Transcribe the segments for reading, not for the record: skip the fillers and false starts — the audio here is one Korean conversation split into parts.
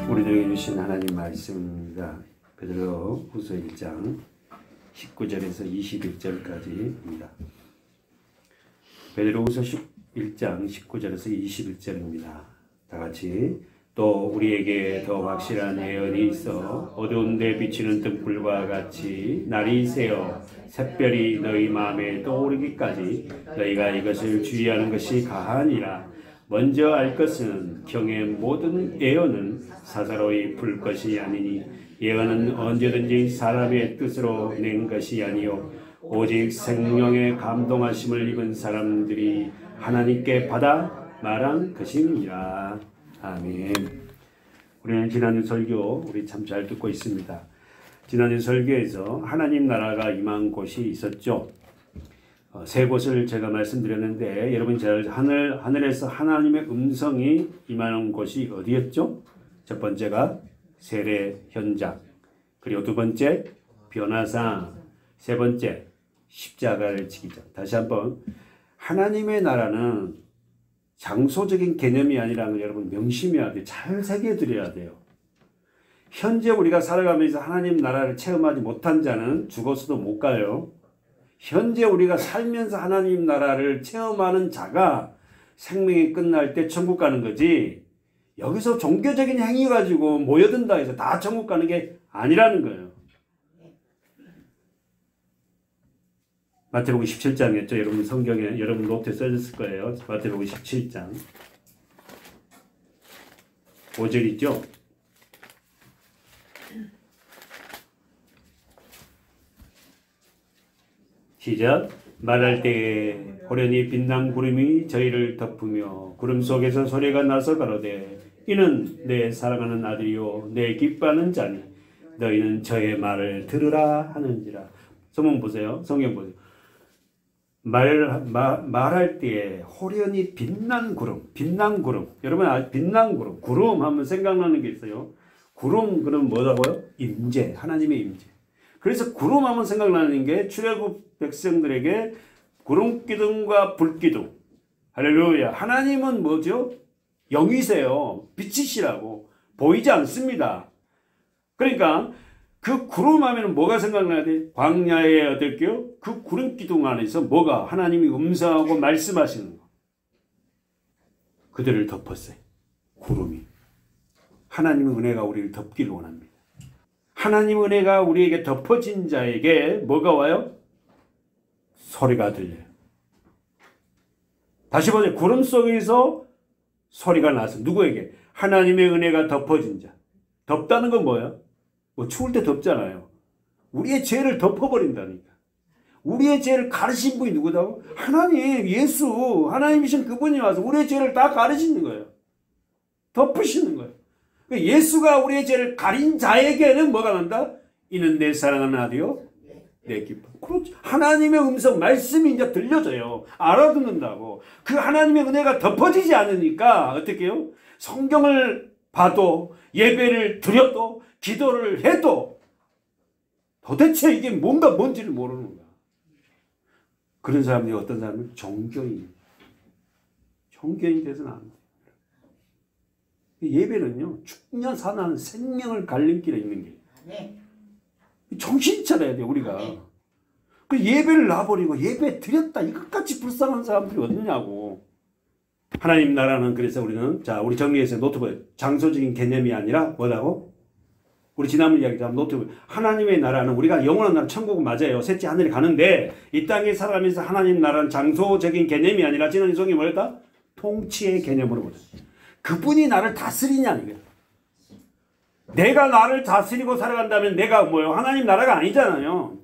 우리들에게 주신 하나님 말씀입니다. 베드로후서 1장 19절에서 21절까지입니다. 베드로후서 1장 19절에서 21절입니다. 다같이 또 우리에게 더 확실한 예언이 있어 어두운 데 비치는 등불과 같이 날이 새어 샛별이 너희 마음에 떠오르기까지 너희가 이것을 주의하는 것이 가하니라. 먼저 알 것은 경의 모든 예언은 사사로이 풀 것이 아니니 예언은 언제든지 사람의 뜻으로 낸 것이 아니요 오직 성령의 감동하심을 입은 사람들이 하나님께 받아 말한 것입니다. 아멘. 우리는 지난주 설교 우리 참 잘 듣고 있습니다. 지난주 설교에서 하나님 나라가 임한 곳이 있었죠. 세 곳을 제가 말씀드렸는데 여러분 잘 하늘에서 하나님의 음성이 임하는 곳이 어디였죠? 첫 번째가 세례 현장, 그리고 두 번째 변화상, 세 번째 십자가를 지기자. 다시 한번, 하나님의 나라는 장소적인 개념이 아니라는 걸 여러분 명심해야 돼요. 잘 새겨드려야 돼요. 현재 우리가 살아가면서 하나님 나라를 체험하지 못한 자는 죽어서도 못 가요. 현재 우리가 살면서 하나님 나라를 체험하는 자가 생명이 끝날 때 천국 가는 거지, 여기서 종교적인 행위 가지고 모여든다 해서 다 천국 가는 게 아니라는 거예요. 마태복음 17장이었죠. 여러분 성경에, 여러분 노트에 써졌을 거예요. 마태복음 17장 5절 있죠. 시작. 말할 때에 호련히 빛난 구름이 저희를 덮으며 구름 속에서 소리가 나서 가로되 이는 내 사랑하는 아들이요 내 기뻐하는 자니 너희는 저의 말을 들으라 하는지라. 성경 보세요. 성경 보세요. 말할 때에 호련히 빛난 구름, 빛난 구름. 여러분 빛난 구름, 구름 하면 생각나는 게 있어요. 구름 그럼 뭐라고요? 임재, 하나님의 임재. 그래서 구름 하면 생각나는 게 출애굽 백성들에게 구름 기둥과 불 기둥. 할렐루야. 하나님은 뭐죠? 영이세요. 빛이시라고. 보이지 않습니다. 그러니까 그 구름 하면 뭐가 생각나야 돼? 광야에 어떨게요? 그 구름 기둥 안에서 뭐가 하나님이 음성하고 말씀하시는 거. 그들을 덮었어요. 구름이. 하나님의 은혜가 우리를 덮기를 원합니다. 하나님의 은혜가 우리에게 덮어진 자에게 뭐가 와요? 소리가 들려요. 다시 보세요. 구름 속에서 소리가 나서 누구에게? 하나님의 은혜가 덮어진 자. 덮다는 건 뭐예요? 뭐 추울 때 덮잖아요. 우리의 죄를 덮어버린다니까. 우리의 죄를 가르신 분이 누구다고? 하나님, 예수, 하나님이신 그분이 와서 우리의 죄를 다 가르시는 거예요. 덮으시는 거예요. 예수가 우리의 죄를 가린 자에게는 뭐가 난다? 이는 내 사랑하는 아들이요 내 기뻐. 그렇지. 하나님의 음성, 말씀이 이제 들려져요. 알아듣는다고. 그 하나님의 은혜가 덮어지지 않으니까 어떻게 해요? 성경을 봐도 예배를 드려도 기도를 해도 도대체 이게 뭔지를 모르는 거야. 그런 사람들이 어떤 사람은 종교인 돼서는 안 돼. 예배는요, 죽냐 사나는 생명을 갈림길에 있는 게. 네. 정신 차려야 돼, 우리가. 네. 그 예배를 놔버리고 예배 드렸다, 이것까지 불쌍한 사람들이 어딨냐고. 하나님 나라는, 그래서 우리는, 자, 우리 정리해서 노트북, 장소적인 개념이 아니라 뭐라고? 우리 지난번 이야기한 노트북. 하나님의 나라는 우리가 영원한 나라, 천국은 맞아요. 셋째 하늘에 가는데, 이 땅에 살아가면서 하나님 나라는 장소적인 개념이 아니라, 지난 성경이 뭐였다? 통치의 개념으로 보자. 그분이 나를 다스리냐 이거야. 내가 나를 다스리고 살아간다면 내가 뭐예요? 하나님 나라가 아니잖아요.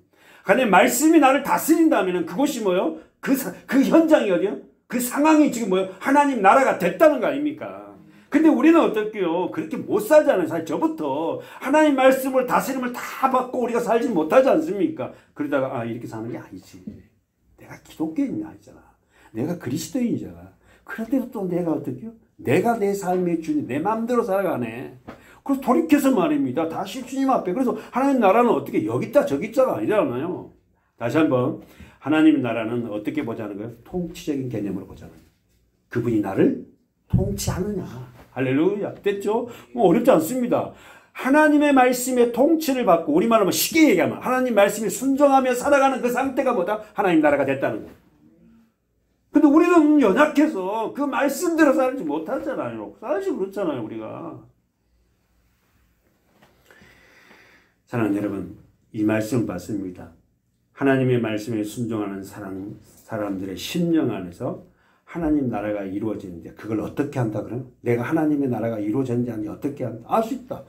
근데 말씀이 나를 다스린다면 그것이 뭐예요? 그 현장이 어디요? 그 상황이 지금 뭐예요? 하나님 나라가 됐다는 거 아닙니까? 근데 우리는 어떨게요? 그렇게 못 살잖아요. 사실 저부터 하나님 말씀을 다스림을 다 받고 우리가 살지 못하지 않습니까? 그러다가 이렇게 사는 게 아니지. 내가 기독교인이 아니잖아. 내가 그리스도인이잖아. 그런데도 또 내가 어떻게요? 내가 내 삶의 주님, 내 마음대로 살아가네. 그래서 돌이켜서 말입니다. 다시 주님 앞에. 그래서 하나님 나라는 어떻게 여기 있다 저기 있다가 아니잖아요. 다시 한번, 하나님 나라는 어떻게 보자는 거예요? 통치적인 개념으로 보자는 거예요. 그분이 나를 통치하느냐. 할렐루야. 됐죠? 뭐 어렵지 않습니다. 하나님의 말씀에 통치를 받고, 우리말로 쉽게 얘기하면 하나님 말씀에 순종하며 살아가는 그 상태가 뭐다? 하나님 나라가 됐다는 거예요. 근데 우리는 연약해서 그 말씀대로 살지 못하잖아요. 사실 그렇잖아요, 우리가. 사랑하는 여러분, 이 말씀 받습니다. 하나님의 말씀에 순종하는 사람들의 심령 안에서 하나님 나라가 이루어지는데, 그걸 어떻게 한다 그러면? 내가 하나님의 나라가 이루어졌는지 아닌지 어떻게 한다? 알 수 있다.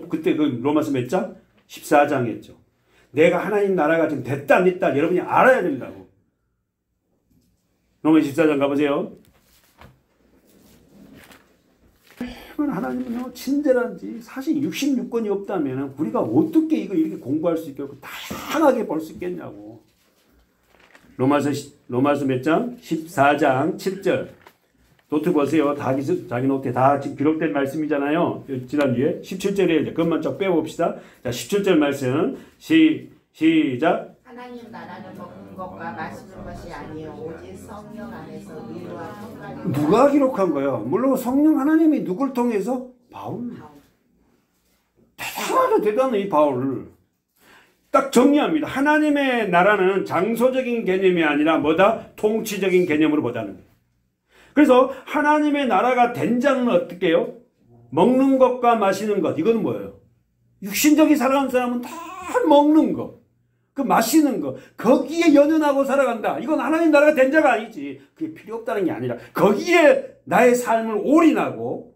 그때 그 로마서 몇 장? 14장 했죠. 내가 하나님 나라가 지금 됐다 안 됐다 여러분이 알아야 된다고. 로마 14장 가보세요. 하나님은 친절한지, 사실 66권이 없다면 우리가 어떻게 이거 이렇게 공부할 수 있겠고 다양하게 볼 수 있겠냐고. 로마서 몇 장? 14장 7절. 노트 보세요. 자기 노트에 다 지금 기록된 말씀이잖아요. 지난주에 17절에 그것만 좀 빼봅시다. 자, 17절 말씀 시작. 하나님 나라는 먹는 것과 마시는 것이 아니요 오직 성령 안에서 의와 평강이. 누가 기록한 거예요? 물론 성령 하나님이 누굴 통해서? 바울. 대단해 이 바울. 딱 정리합니다. 하나님의 나라는 장소적인 개념이 아니라 뭐다? 통치적인 개념으로 보자는 거예요. 그래서 하나님의 나라가 된 자는 어떻게 해요? 먹는 것과 마시는 것. 이건 뭐예요? 육신적인 살아가는 사람은 다 먹는 것, 그 마시는 것, 거기에 연연하고 살아간다. 이건 하나님 나라가 된 자가 아니지. 그게 필요 없다는 게 아니라 거기에 나의 삶을 올인하고,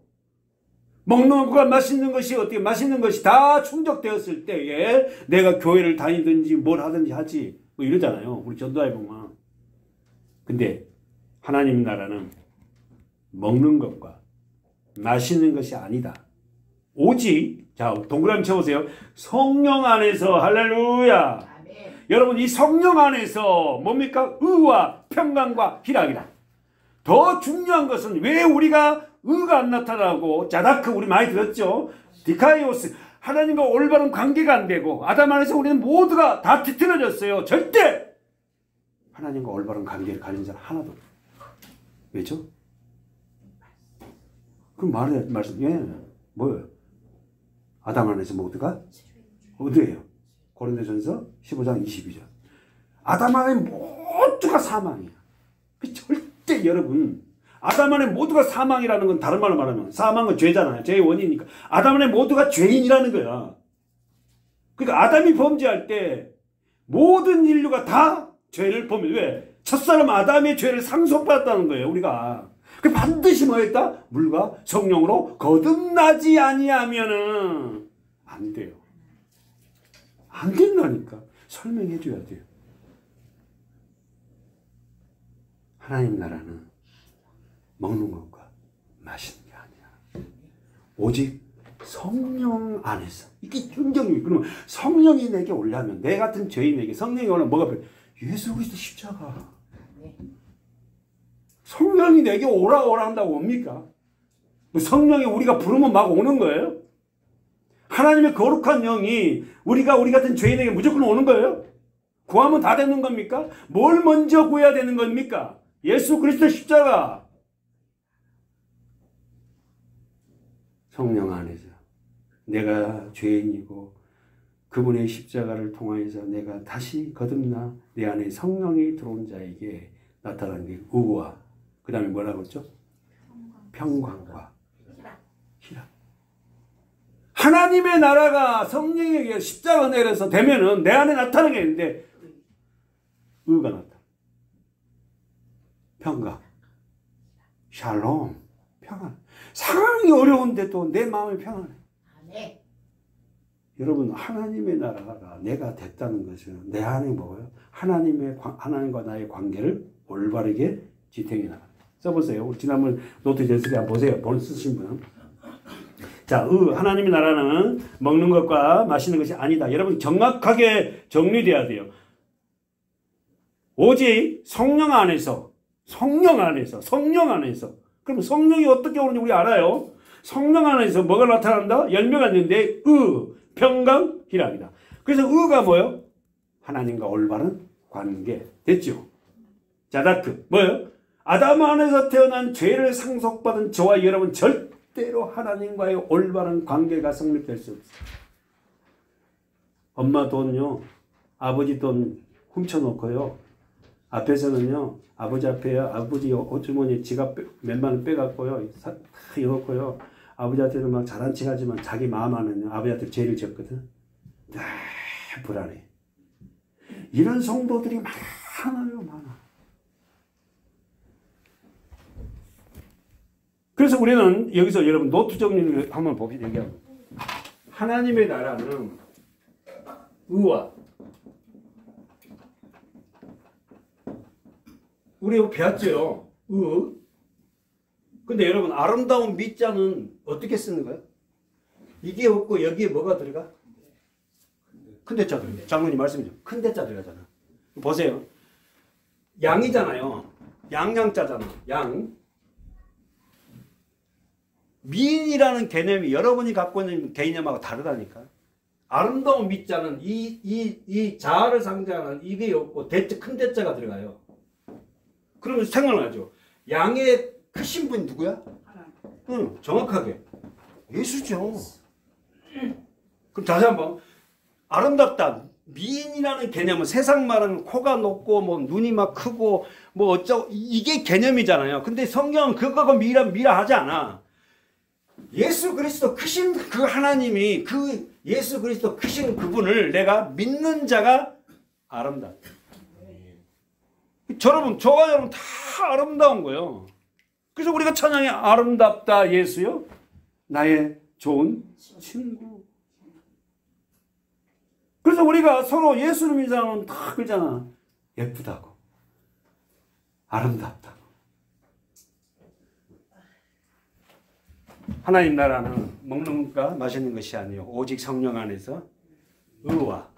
먹는 것과 마시는 것이 어떻게, 마시는 것이 다 충족되었을 때에 내가 교회를 다니든지 뭘 하든지 하지. 뭐 이러잖아요. 우리 전도에 보면. 근데 하나님 나라는 먹는 것과 마시는 것이 아니다. 오직, 자, 동그라미 쳐보세요. 성령 안에서, 할렐루야. 아멘. 여러분, 이 성령 안에서 뭡니까? 의와 평강과 희락이다. 더 중요한 것은 왜 우리가 의가 안 나타나고, 자다크 우리 많이 들었죠? 디카이오스, 하나님과 올바른 관계가 안 되고, 아담 안에서 우리는 모두가 다 뒤틀어졌어요. 절대 하나님과 올바른 관계를 가진 자는 하나도 없어요. 왜죠? 그럼 말씀, 예, 뭐예요? 아담 안에서 모두가 어디예요? 고린도전서 15장 22절. 아담 안에 모두가 사망이야. 절대 여러분, 아담 안에 모두가 사망이라는 건 다른 말로 말하면 사망은 죄잖아요. 죄의 원인이니까. 아담 안에 모두가 죄인이라는 거야. 그러니까 아담이 범죄할 때 모든 인류가 다 죄를 범해. 왜? 첫사람 아담의 죄를 상속받았다는 거예요, 우리가. 그 반드시 뭐였다? 물과 성령으로 거듭나지 아니하면은 안 돼요. 안 된다니까. 설명해 줘야 돼요. 하나님 나라는 먹는 것과 마시는 게 아니야. 오직 성령 안에서. 이게 성경이. 그러면 성령이 내게 오려면, 내 같은 죄인에게 성령이 오려면 뭐가 필요해? 예수 그리스도 십자가. 성령이 내게 오라 한다고 옵니까? 성령이 우리가 부르면 막 오는 거예요? 하나님의 거룩한 영이 우리 같은 죄인에게 무조건 오는 거예요? 구하면 다 되는 겁니까? 뭘 먼저 구해야 되는 겁니까? 예수 그리스도 십자가. 성령 안에서 내가 죄인이고 그분의 십자가를 통하여서 내가 다시 거듭나 내 안에 성령이 들어온 자에게 나타나는 게 의와, 그 다음에 뭐라고 했죠? 평강과 희락. 하나님의 나라가 성령에게 십자가 내려서 되면은 내 안에 나타나게 되는데, 의가 나타나. 평강, 샬롬, 평안. 상황이 어려운데도 내 마음이 평안해. 아멘. 여러분, 하나님의 나라가 내가 됐다는 것은 내 안에 뭐예요? 하나님과 나의 관계를 올바르게 지탱해 나간다. 써보세요. 우리 지난번 노트 제스리 한번 보세요. 본 쓰신 분. 자, 하나님의 나라는 먹는 것과 마시는 것이 아니다. 여러분, 정확하게 정리돼야 돼요. 오직 성령 안에서. 그럼 성령이 어떻게 오는지 우리 알아요. 성령 안에서 뭐가 나타난다? 열매가 있는데 평강, 희락이다. 그래서 의가 뭐예요? 하나님과 올바른 관계. 됐죠? 자다크 뭐예요? 아담 안에서 태어난 죄를 상속받은 저와 여러분 절대 절대로 하나님과의 올바른 관계가 성립될 수 없어요. 엄마 돈요, 아버지 돈 훔쳐놓고요. 앞에서는요, 아버지 앞에 아버지 옷주머니에 지갑 몇만 원 빼갖고요, 다 넣고요. 아버지한테는 막 잘한 척 하지만 자기 마음 안에는 아버지한테 죄를 지었거든. 불안해. 이런 성도들이 많아요, 많아. 그래서 우리는 여기서 여러분 노트 정리를 한번 봅시다. 얘기하고. 하나님의 나라는 의와 우리 배웠죠. 의. 근데 여러분 아름다운 미자는 어떻게 쓰는 거예요? 이게 없고 여기에 뭐가 들어가? 큰 대자 들어가. 장로님 말씀이죠. 큰 대자 들어가잖아. 보세요. 양이잖아요. 양양자잖아. 양. 미인이라는 개념이 여러분이 갖고 있는 개념하고 다르다니까. 아름다운 미자는 이 자아를 상징하는 이게 없고 대자, 큰 대자가 들어가요. 그러면 생각나죠. 양의 크신 분이 누구야? 응, 정확하게. 예수죠. 그럼 다시 한번. 아름답다. 미인이라는 개념은 세상 말은 코가 높고 뭐 눈이 막 크고 뭐 어쩌고 이게 개념이잖아요. 근데 성경은 그거가 미라 하지 않아. 예수 그리스도 크신 그 하나님이 그 예수 그리스도 크신 그분을 내가 믿는 자가 아름답다. 저와 여러분 다 아름다운 거예요. 그래서 우리가 찬양해 아름답다 예수요. 나의 좋은 친구. 그래서 우리가 서로 예수를 믿는 사람은 다 그러잖아. 예쁘다고. 아름답다고. 하나님 나라는 먹는 것과 마시는 것이 아니요 오직 성령 안에서 의와.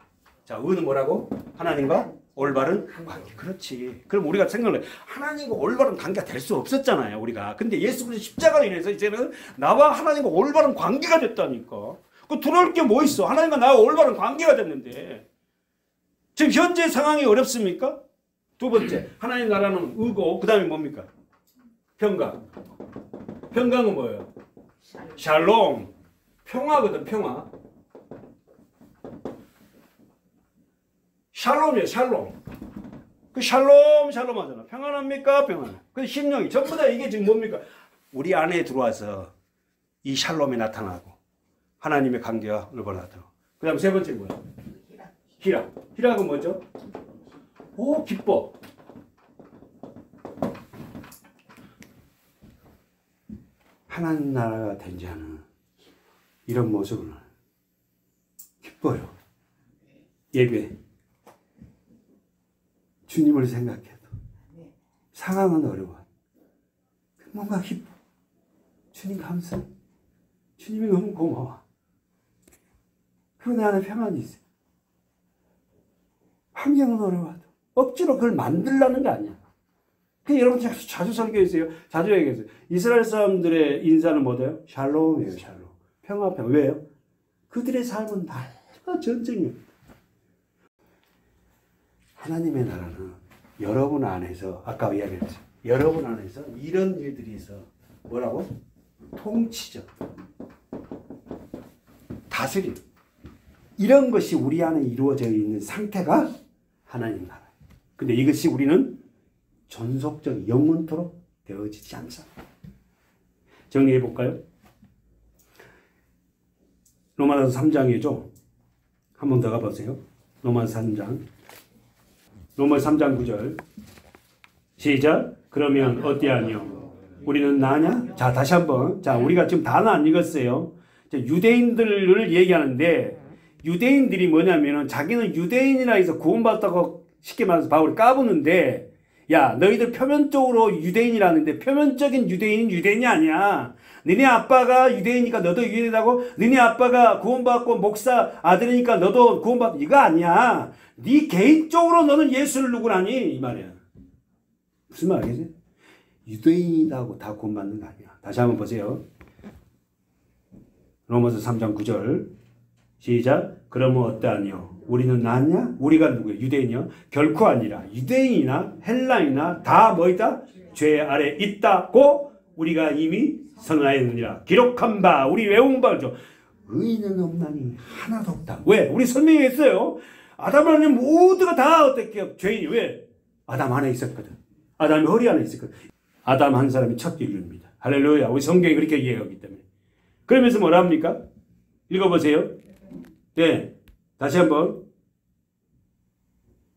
자, 의는 뭐라고? 하나님과 올바른 관계. 그렇지. 그럼 우리가 생각을 해. 하나님과 올바른 관계가 될 수 없었잖아요, 우리가. 근데 예수 그리스도 십자가로 인해서 이제는 나와 하나님과 올바른 관계가 됐다니까. 그 두려울 게 뭐 있어? 하나님과 나와 올바른 관계가 됐는데. 지금 현재 상황이 어렵습니까? 두 번째, 하나님 나라는 의고, 그 다음에 뭡니까? 평강. 평강은 뭐예요? 샬롬. 평화거든, 평화. 샬롬이에요, 샬롬. 그 샬롬 하잖아. 평안합니까? 평안. 그 심령이. 전부 다 이게 지금 뭡니까? 우리 안에 들어와서 이 샬롬이 나타나고, 하나님의 관계가 얼마나 나타나고. 그 다음 세 번째 뭐야? 희락. 희락은 뭐죠? 오, 기뻐. 하나님 나라가 된 자는 이런 모습을 기뻐요. 예배. 주님을 생각해도 상황은 어려워. 뭔가 기뻐. 주님 감사. 주님이 너무 고마워. 그리고 내 안에 평안이 있어요. 환경은 어려워도 억지로 그걸 만들라는 게 아니야. 여러분 자주 설교했어요. 자주 얘기했어요. 이스라엘 사람들의 인사는 뭐예요? 샬롬이에요. 샬롬. 평화. 왜요? 그들의 삶은 다 전쟁이에요. 하나님의 나라는 여러분 안에서 아까 이야기했죠. 여러분 안에서 이런 일들이 있어. 뭐라고? 통치죠. 다스림. 이런 것이 우리 안에 이루어져 있는 상태가 하나님 나라. 근데 이것이 우리는 존속적 영원토록 되어지지 않습니다. 정리해 볼까요? 로마서 3장이죠. 한 번 더 가보세요. 로마서 3장. 로마서 3장 9절. 시작. 그러면 어때하뇨? 우리는 나냐? 자, 다시 한번. 자, 우리가 지금 단어 안 읽었어요. 유대인들을 얘기하는데, 유대인들이 뭐냐면은 자기는 유대인이라 해서 구원받았다고 쉽게 말해서 바울이 까부는데, 야, 너희들 표면적으로 유대인이라는데 표면적인 유대인은 유대인이 아니야. 너네 아빠가 유대인이니까 너도 유대인이라고? 너네 아빠가 구원받고 목사 아들이니까 너도 구원받고 이거 아니야. 네 개인적으로 너는 예수를 누구라니? 이 말이야. 무슨 말 알겠지? 유대인이라고 다 구원받는 거 아니야. 다시 한번 보세요. 로마서 3장 9절. 시작. 그러면 어떠하뇨? 우리는 낫냐? 우리가 누구예요? 유대인이요? 결코 아니라 유대인이나 헬라인이나 다 뭐이다? 죄 아래 있다고 우리가 이미 선하였느니라. 기록한 바 우리 외운 바죠. 의인은 없나니 하나도 없다. 왜? 우리 설명했어요. 아담 안에 모두가 다 어떻게 죄인이 왜? 아담 안에 있었거든. 아담이 허리 안에 있었거든. 아담 한 사람이 첫 인류입니다. 할렐루야. 우리 성경이 그렇게 이해하기 때문에. 그러면서 뭐라 합니까? 읽어보세요. 네. 다시 한번.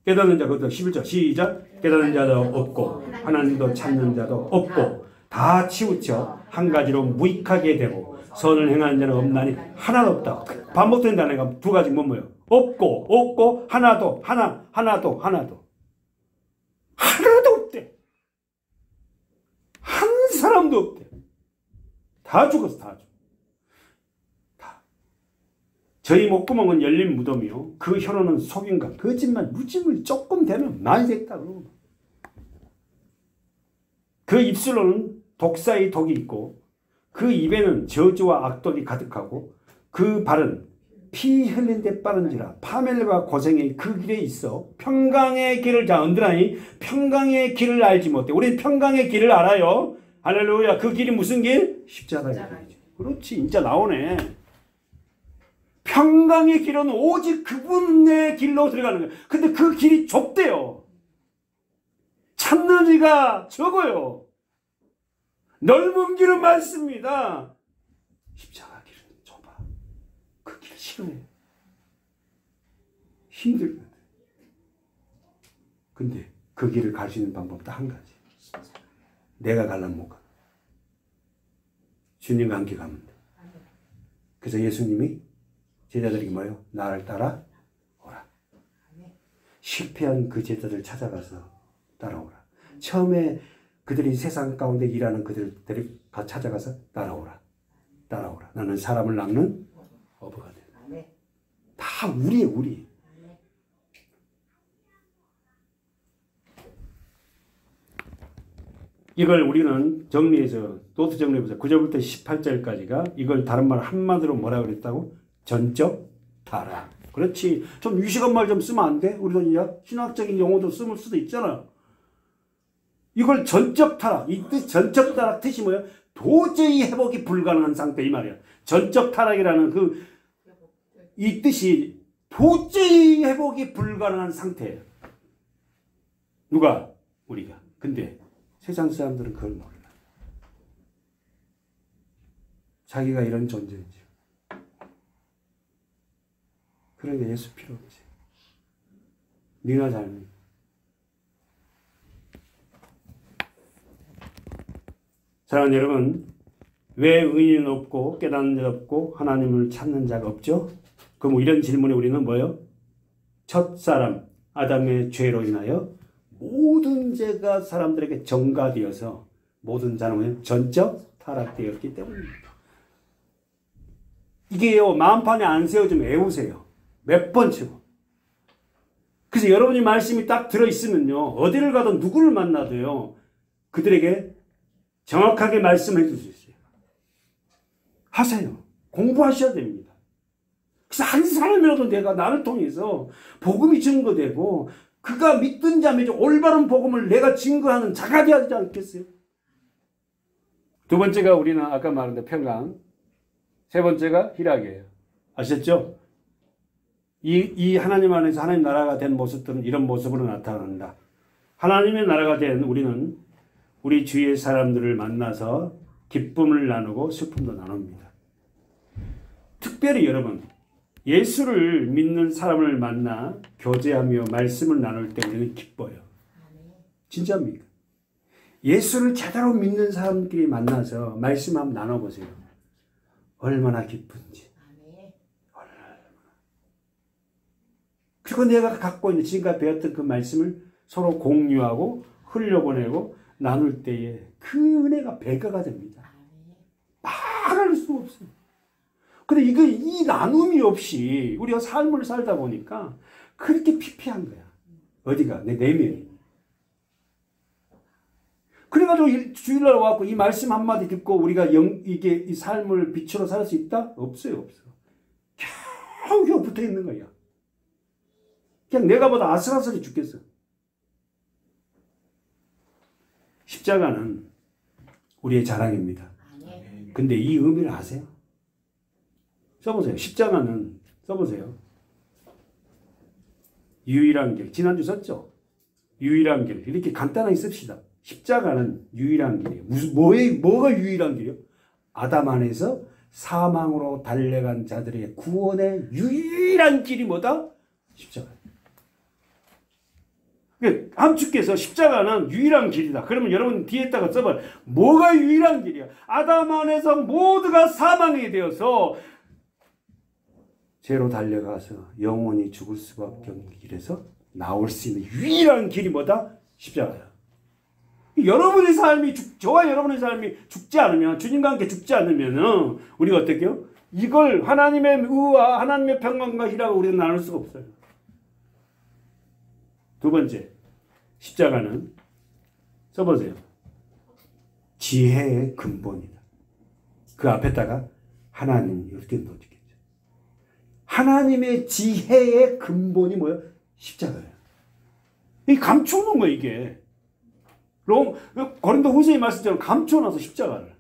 깨닫는 자, 그것도 11절. 시작. 깨닫는 자도 없고, 하나님도 찾는 자도 없고, 다 치우쳐 한 가지로 무익하게 되고, 선을 행하는 자는 없나니 하나도 없다. 반복된 단어가 두 가지 뭐예요? 없고, 하나도, 하나도. 하나도 없대. 한 사람도 없대. 다 죽었어, 다 죽었어. 저희 목구멍은 열린 무덤이요. 그 혀로는 속인가 거짓말 무짐을 조금 되면 많이 됐다. 그 입술로는 독사의 독이 있고 그 입에는 저주와 악독이 가득하고 그 발은 피 흘린 데 빠른지라 파멸과 고생이 그 길에 있어 평강의 길을 자 언드라니 평강의 길을 알지 못해. 우리 평강의 길을 알아요. 할렐루야. 그 길이 무슨 길? 십자가의 길이죠. 그렇지. 진짜 나오네. 평강의 길은 오직 그분의 길로 들어가는 거예요. 근데 그 길이 좁대요. 찾는 이가 적어요. 넓은 길은 많습니다. 십자가 길은 좁아. 그 길 싫어해. 힘들거든. 근데 그 길을 갈 수 있는 방법 딱 한 가지. 내가 가려면 못 가. 주님과 함께 가면 돼. 그래서 예수님이 제자들에게 뭐예요? 나를 따라 오라. 실패한 그 제자들 찾아가서 따라오라. 처음에 그들이 세상 가운데 일하는 그들이 찾아가서 따라오라. 나는 사람을 낚는 어부가 된다. 다 우리예요, 우리. 이걸 우리는 정리해서 노트 정리해보자. 9절부터 18절까지가 이걸 다른 말 한마디로 뭐라 그랬다고? 전적 타락. 그렇지. 좀 유식한 말 좀 쓰면 안 돼? 우리도 이제 신학적인 용어도 쓸 수도 있잖아. 이걸 전적 타락. 이 뜻 전적 타락 뜻이 뭐야? 도저히 회복이 불가능한 상태 이 말이야. 전적 타락이라는 이 뜻이 도저히 회복이 불가능한 상태예요. 누가? 우리가. 근데 세상 사람들은 그걸 몰라. 자기가 이런 존재인지. 그러니까 예수 필요 없지. 네가 삶이. 사랑하는 여러분, 왜 의인은 없고 깨닫는 자 없고 하나님을 찾는 자가 없죠? 그럼 이런 질문에 우리는 뭐예요? 첫사람 아담의 죄로 인하여 모든 죄가 사람들에게 전가되어서 모든 사람은 전적 타락되었기 때문입니다. 이게요, 마음판에 안 세워주면 애우세요. 몇 번 치고. 그래서 여러분이 말씀이 딱 들어있으면요, 어디를 가든 누구를 만나도요, 그들에게 정확하게 말씀해 줄 수 있어요. 하세요. 공부하셔야 됩니다. 그래서 한 사람이라도 내가 나를 통해서 복음이 증거되고 그가 믿든 자매지 올바른 복음을 내가 증거하는 자가 되어야 하지 않겠어요? 두 번째가 우리는 아까 말한 대 평강, 세 번째가 희락이에요. 아셨죠? 이 하나님 안에서 하나님 나라가 된 모습들은 이런 모습으로 나타난다. 하나님의 나라가 된 우리는 우리 주위의 사람들을 만나서 기쁨을 나누고 슬픔도 나눕니다. 특별히 여러분, 예수를 믿는 사람을 만나 교제하며 말씀을 나눌 때 우리는 기뻐요. 진짜입니까? 예수를 제대로 믿는 사람끼리 만나서 말씀 한번 나눠보세요. 얼마나 기쁜지. 얼마나. 그리고 내가 갖고 있는 지금까지 배웠던 그 말씀을 서로 공유하고 흘려보내고 나눌 때에 그 은혜가 배가가 됩니다. 말할 수 없어요. 근데 이 나눔이 없이 우리가 삶을 살다 보니까 그렇게 피폐한 거야. 어디가? 내 내면이. 그래가지고 주일날 와갖고 이 말씀 한마디 듣고 우리가 이 삶을 빛으로 살 수 있다? 없어요, 없어. 겨우 붙어 있는 거야. 그냥 내가 보다 아슬아슬해 죽겠어. 십자가는 우리의 자랑입니다. 근데 이 의미를 아세요? 써보세요. 십자가는 써보세요. 유일한 길. 지난주 썼죠? 유일한 길. 이렇게 간단하게 씁시다. 십자가는 유일한 길이에요. 뭐가 유일한 길이요? 아담 안에서 사망으로 달려간 자들의 구원의 유일한 길이 뭐다? 십자가. 함축해서 십자가는 유일한 길이다. 그러면 여러분 뒤에다가 써봐요. 뭐가 유일한 길이야? 아담 안에서 모두가 사망이 되어서 죄로 달려가서 영원히 죽을 수밖에 없는 길에서 나올 수 있는 유일한 길이 뭐다? 십자가야. 여러분의 삶이 저와 여러분의 삶이 죽지 않으면, 주님과 함께 죽지 않으면 우리가 어떻게 해요? 이걸 하나님의 의와 하나님의 평강과 희락을 우리는 나눌 수가 없어요. 두 번째, 십자가는 써보세요. 지혜의 근본이다. 그 앞에다가 하나님 이렇게 넣어주겠죠. 하나님의 지혜의 근본이 뭐예요? 십자가예요. 이 감추는 거예요, 이게. 고린도 후서의 말씀처럼 감춰놔서 십자가를.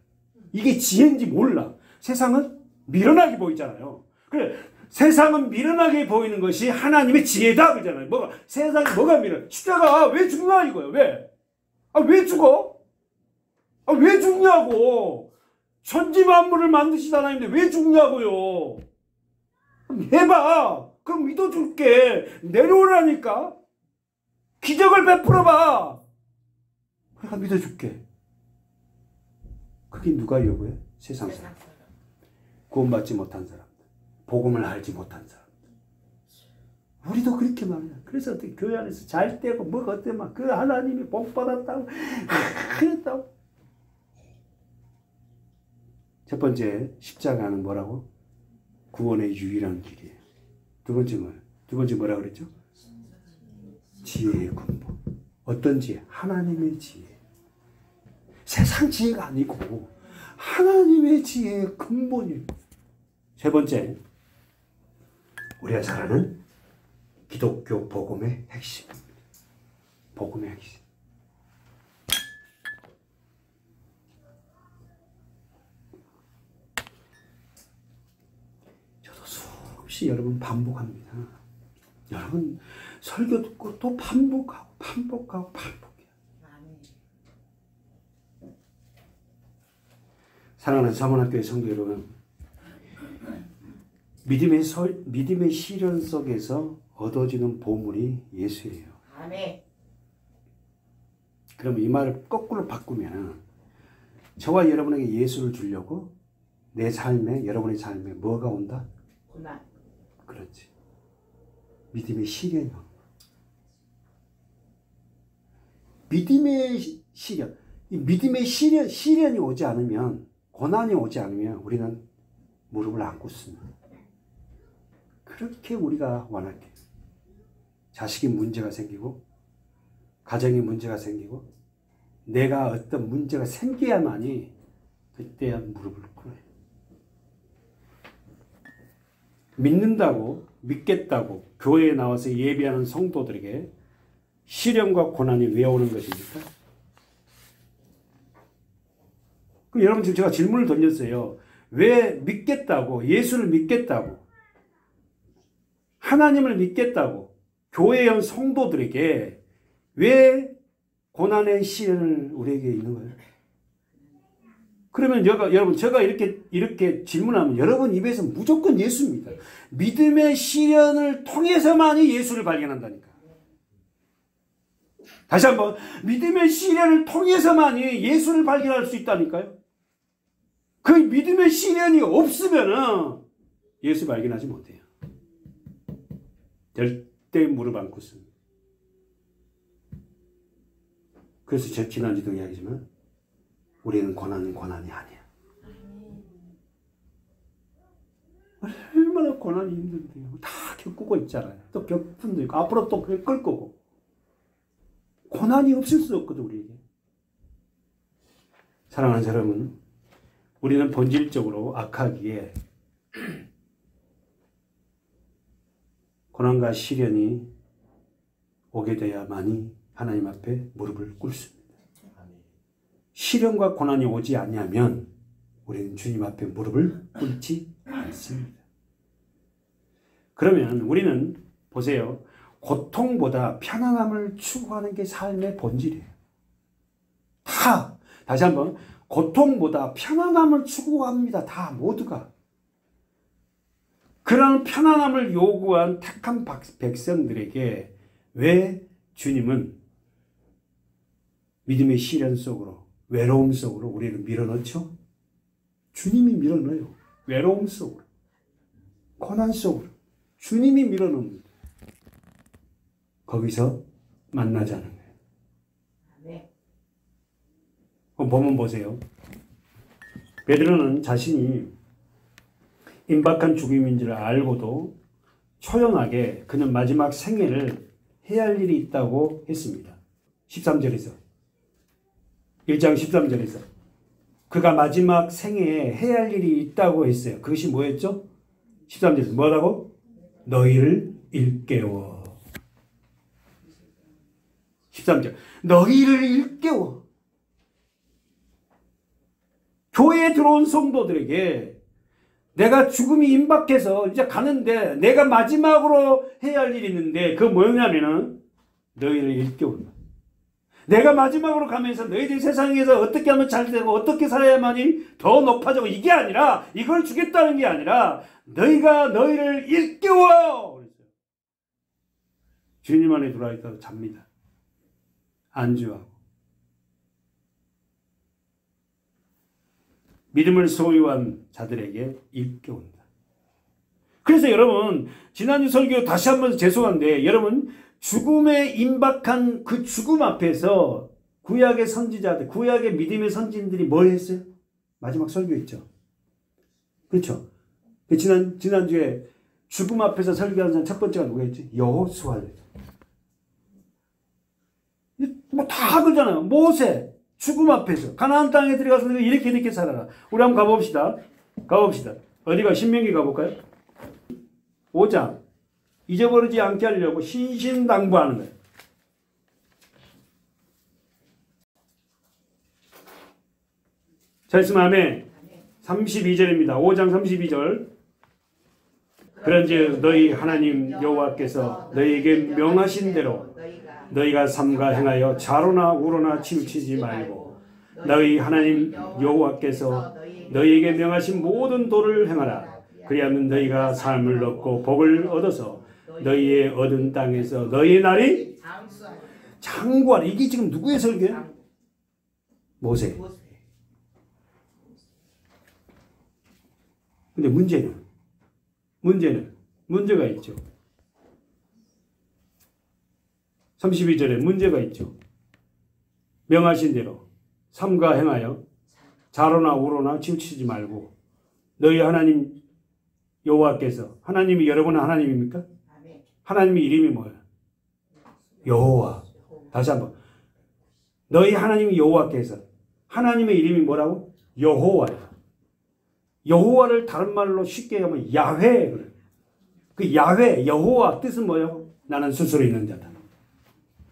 이게 지혜인지 몰라. 세상은 미련하게 보이잖아요. 그래, 세상은 미련하게 보이는 것이 하나님의 지혜다 그러잖아요. 세상이 뭐가 미련? 십자가 왜 죽나 이거예요. 왜? 왜 죽어? 왜 죽냐고. 천지 만물을 만드신 하나님인데 왜 죽냐고요. 해봐. 그럼 믿어줄게. 내려오라니까. 기적을 베풀어봐. 내가 믿어줄게. 그게 누가 요구해? 세상 사람. 구원받지 못한 사람. 복음을 알지 못한 사람. 우리도 그렇게 말이야. 그래서 어떻게 교회 안에서 잘 때고 뭐가 어때 막 그 하나님이 복 받았다고 그랬다고. 첫 번째 십자가는 뭐라고? 구원의 유일한 길이에요. 두 번째 뭐예요? 두 번째 뭐라 그랬죠? 지혜의 근본. 어떤 지혜? 하나님의 지혜. 세상 지혜가 아니고 하나님의 지혜의 근본이에요. 세 번째, 우리가 잘 아는 기독교 복음의 핵심입니다. 복음의 핵심. 저도 수없이 여러분 반복합니다. 여러분 설교 듣고 또 반복해요. 사랑하는 사모학교의 성도 여러분, 믿음의 시련 속에서 얻어지는 보물이 예수예요. 아멘. 그러면 이 말을 거꾸로 바꾸면 저와 여러분에게 예수를 주려고 내 삶에, 여러분의 삶에 뭐가 온다? 고난. 그렇지. 믿음의 시련이 온다. 믿음의 시련. 이 믿음의 시련이 오지 않으면, 고난이 오지 않으면 우리는 무릎을 안 꿇습니다. 그렇게 우리가 원할 때 자식이 문제가 생기고 가정에 문제가 생기고 내가 어떤 문제가 생겨야만이 그때야 무릎을 꿇어요. 믿는다고 믿겠다고 교회에 나와서 예배하는 성도들에게 시련과 고난이 왜 오는 것입니까? 그럼 여러분 지금 제가 질문을 던졌어요. 왜 믿겠다고, 예수를 믿겠다고, 하나님을 믿겠다고 교회에 온 성도들에게 왜 고난의 시련을 우리에게 있는 거예요? 그러면 여러분 제가 이렇게 질문하면 여러분 입에서 무조건 예수입니다. 믿음의 시련을 통해서만이 예수를 발견한다니까. 다시 한번, 믿음의 시련을 통해서만이 예수를 발견할 수 있다니까요. 그 믿음의 시련이 없으면 예수 발견하지 못해요. 절대 무릎 안 꿇습니다. 그래서 제가 지난주도 이야기지만 우리는 고난이 아니야. 얼마나 고난이 힘든데요. 다 겪고 있잖아요. 또 벽분도 있고 앞으로 또 끌 거고. 고난이 없을 수 없거든 우리에게. 사랑하는 여러분, 우리는 본질적으로 악하기에 고난과 시련이 오게 돼야만이 하나님 앞에 무릎을 꿇습니다. 시련과 고난이 오지 않냐면 우리는 주님 앞에 무릎을 꿇지 않습니다. 그러면 우리는 보세요. 고통보다 편안함을 추구하는 게 삶의 본질이에요. 다시 한번 고통보다 편안함을 추구합니다. 다 모두가. 그런 편안함을 요구한 택한 백성들에게 왜 주님은 믿음의 시련 속으로 외로움 속으로 우리를 밀어넣죠? 주님이 밀어넣어요. 외로움 속으로 고난 속으로 주님이 밀어넣습니다. 거기서 만나자는 거예요. 네. 그럼 보면 보세요. 베드로는 자신이 임박한 죽음인 줄 알고도 초연하게 그는 마지막 생애를 해야 할 일이 있다고 했습니다. 13절에서 1장 13절에서 그가 마지막 생애에 해야 할 일이 있다고 했어요. 그것이 뭐였죠? 13절에서 뭐라고? 너희를 일깨워. 13절 너희를 일깨워. 교회에 들어온 성도들에게 내가 죽음이 임박해서 이제 가는데 내가 마지막으로 해야 할 일이 있는데 그거 뭐냐면은 너희를 일깨운다. 내가 마지막으로 가면서 너희들이 세상에서 어떻게 하면 잘 되고 어떻게 살아야만이 더 높아지고 이게 아니라 이걸 주겠다는 게 아니라 너희가 너희를 일깨워. 주님 안에 들어와 있다가 잡니다. 안주하고. 믿음을 소유한 자들에게 일깨운다. 그래서 여러분 지난주 설교 다시 한번 죄송한데 여러분 죽음에 임박한 그 죽음 앞에서 구약의 선지자들, 구약의 믿음의 선진들이 뭘 했어요? 마지막 설교했죠. 그렇죠? 지난주에 죽음 앞에서 설교하는 사람 첫 번째가 누구였지? 여호수아였죠. 뭐 다 그러잖아요. 모세 죽음 앞에서 가나안 땅에 들어가서 이렇게 살아라. 우리 한번 가봅시다. 어디가 신명기 가볼까요? 5장. 잊어버리지 않게 하려고 신신당부하는 거예요. 자, 있으면 아멘. 32절입니다. 5장 32절. 그런즉 너희 하나님 여호와께서 너희에게 명하신 대로 너희가 삼가 행하여 좌로나 우로나 치우치지 말고 너희 하나님 여호와께서 너희에게 명하신 모든 도를 행하라. 그리하면 너희가 삶을 얻고 복을 얻어서 너희의 얻은 땅에서 너희의 날이 장구하라. 이게 지금 누구의 설교예요? 모세. 근데 문제가 있죠. 32절에 문제가 있죠. 명하신 대로 삼가 행하여 좌로나 우로나 치우치지 말고 너희 하나님 여호와께서, 하나님이 여러분은 하나님입니까? 하나님의 이름이 뭐예요? 여호와. 다시 한번. 너희 하나님 여호와께서, 하나님의 이름이 뭐라고? 여호와야. 여호와를 다른 말로 쉽게 하면 야훼. 그래. 그 야훼, 여호와 뜻은 뭐예요? 나는 스스로 있는 자다.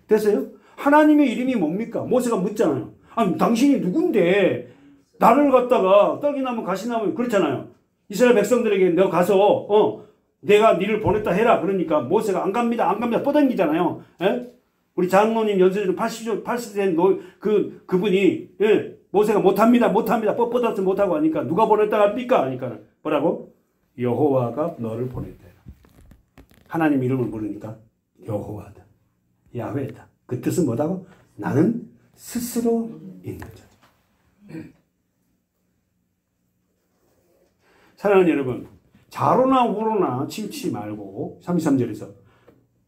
됐어요? 하나님의 이름이 뭡니까? 모세가 묻잖아요. 아니, 당신이 누군데 나를 갖다가 떡이나무 가시나무 그렇잖아요. 이스라엘 백성들에게 너 가서 내가 니를 보냈다 해라. 그러니까 모세가 안 갑니다 뻗당기잖아요. 예? 우리 장로님 연세중 80세 그분이 예, 모세가 못합니다 뻗어서 못하고 하니까 누가 보냈다 합니까? 하니까 뭐라고? 여호와가 너를 보냈다. 하나님 이름을 부르니까 여호와다. 야훼다. 그 뜻은 뭐다고? 나는 스스로 있는 자다. 사랑하는 여러분, 좌로나 우로나 치우치지 말고 33절에서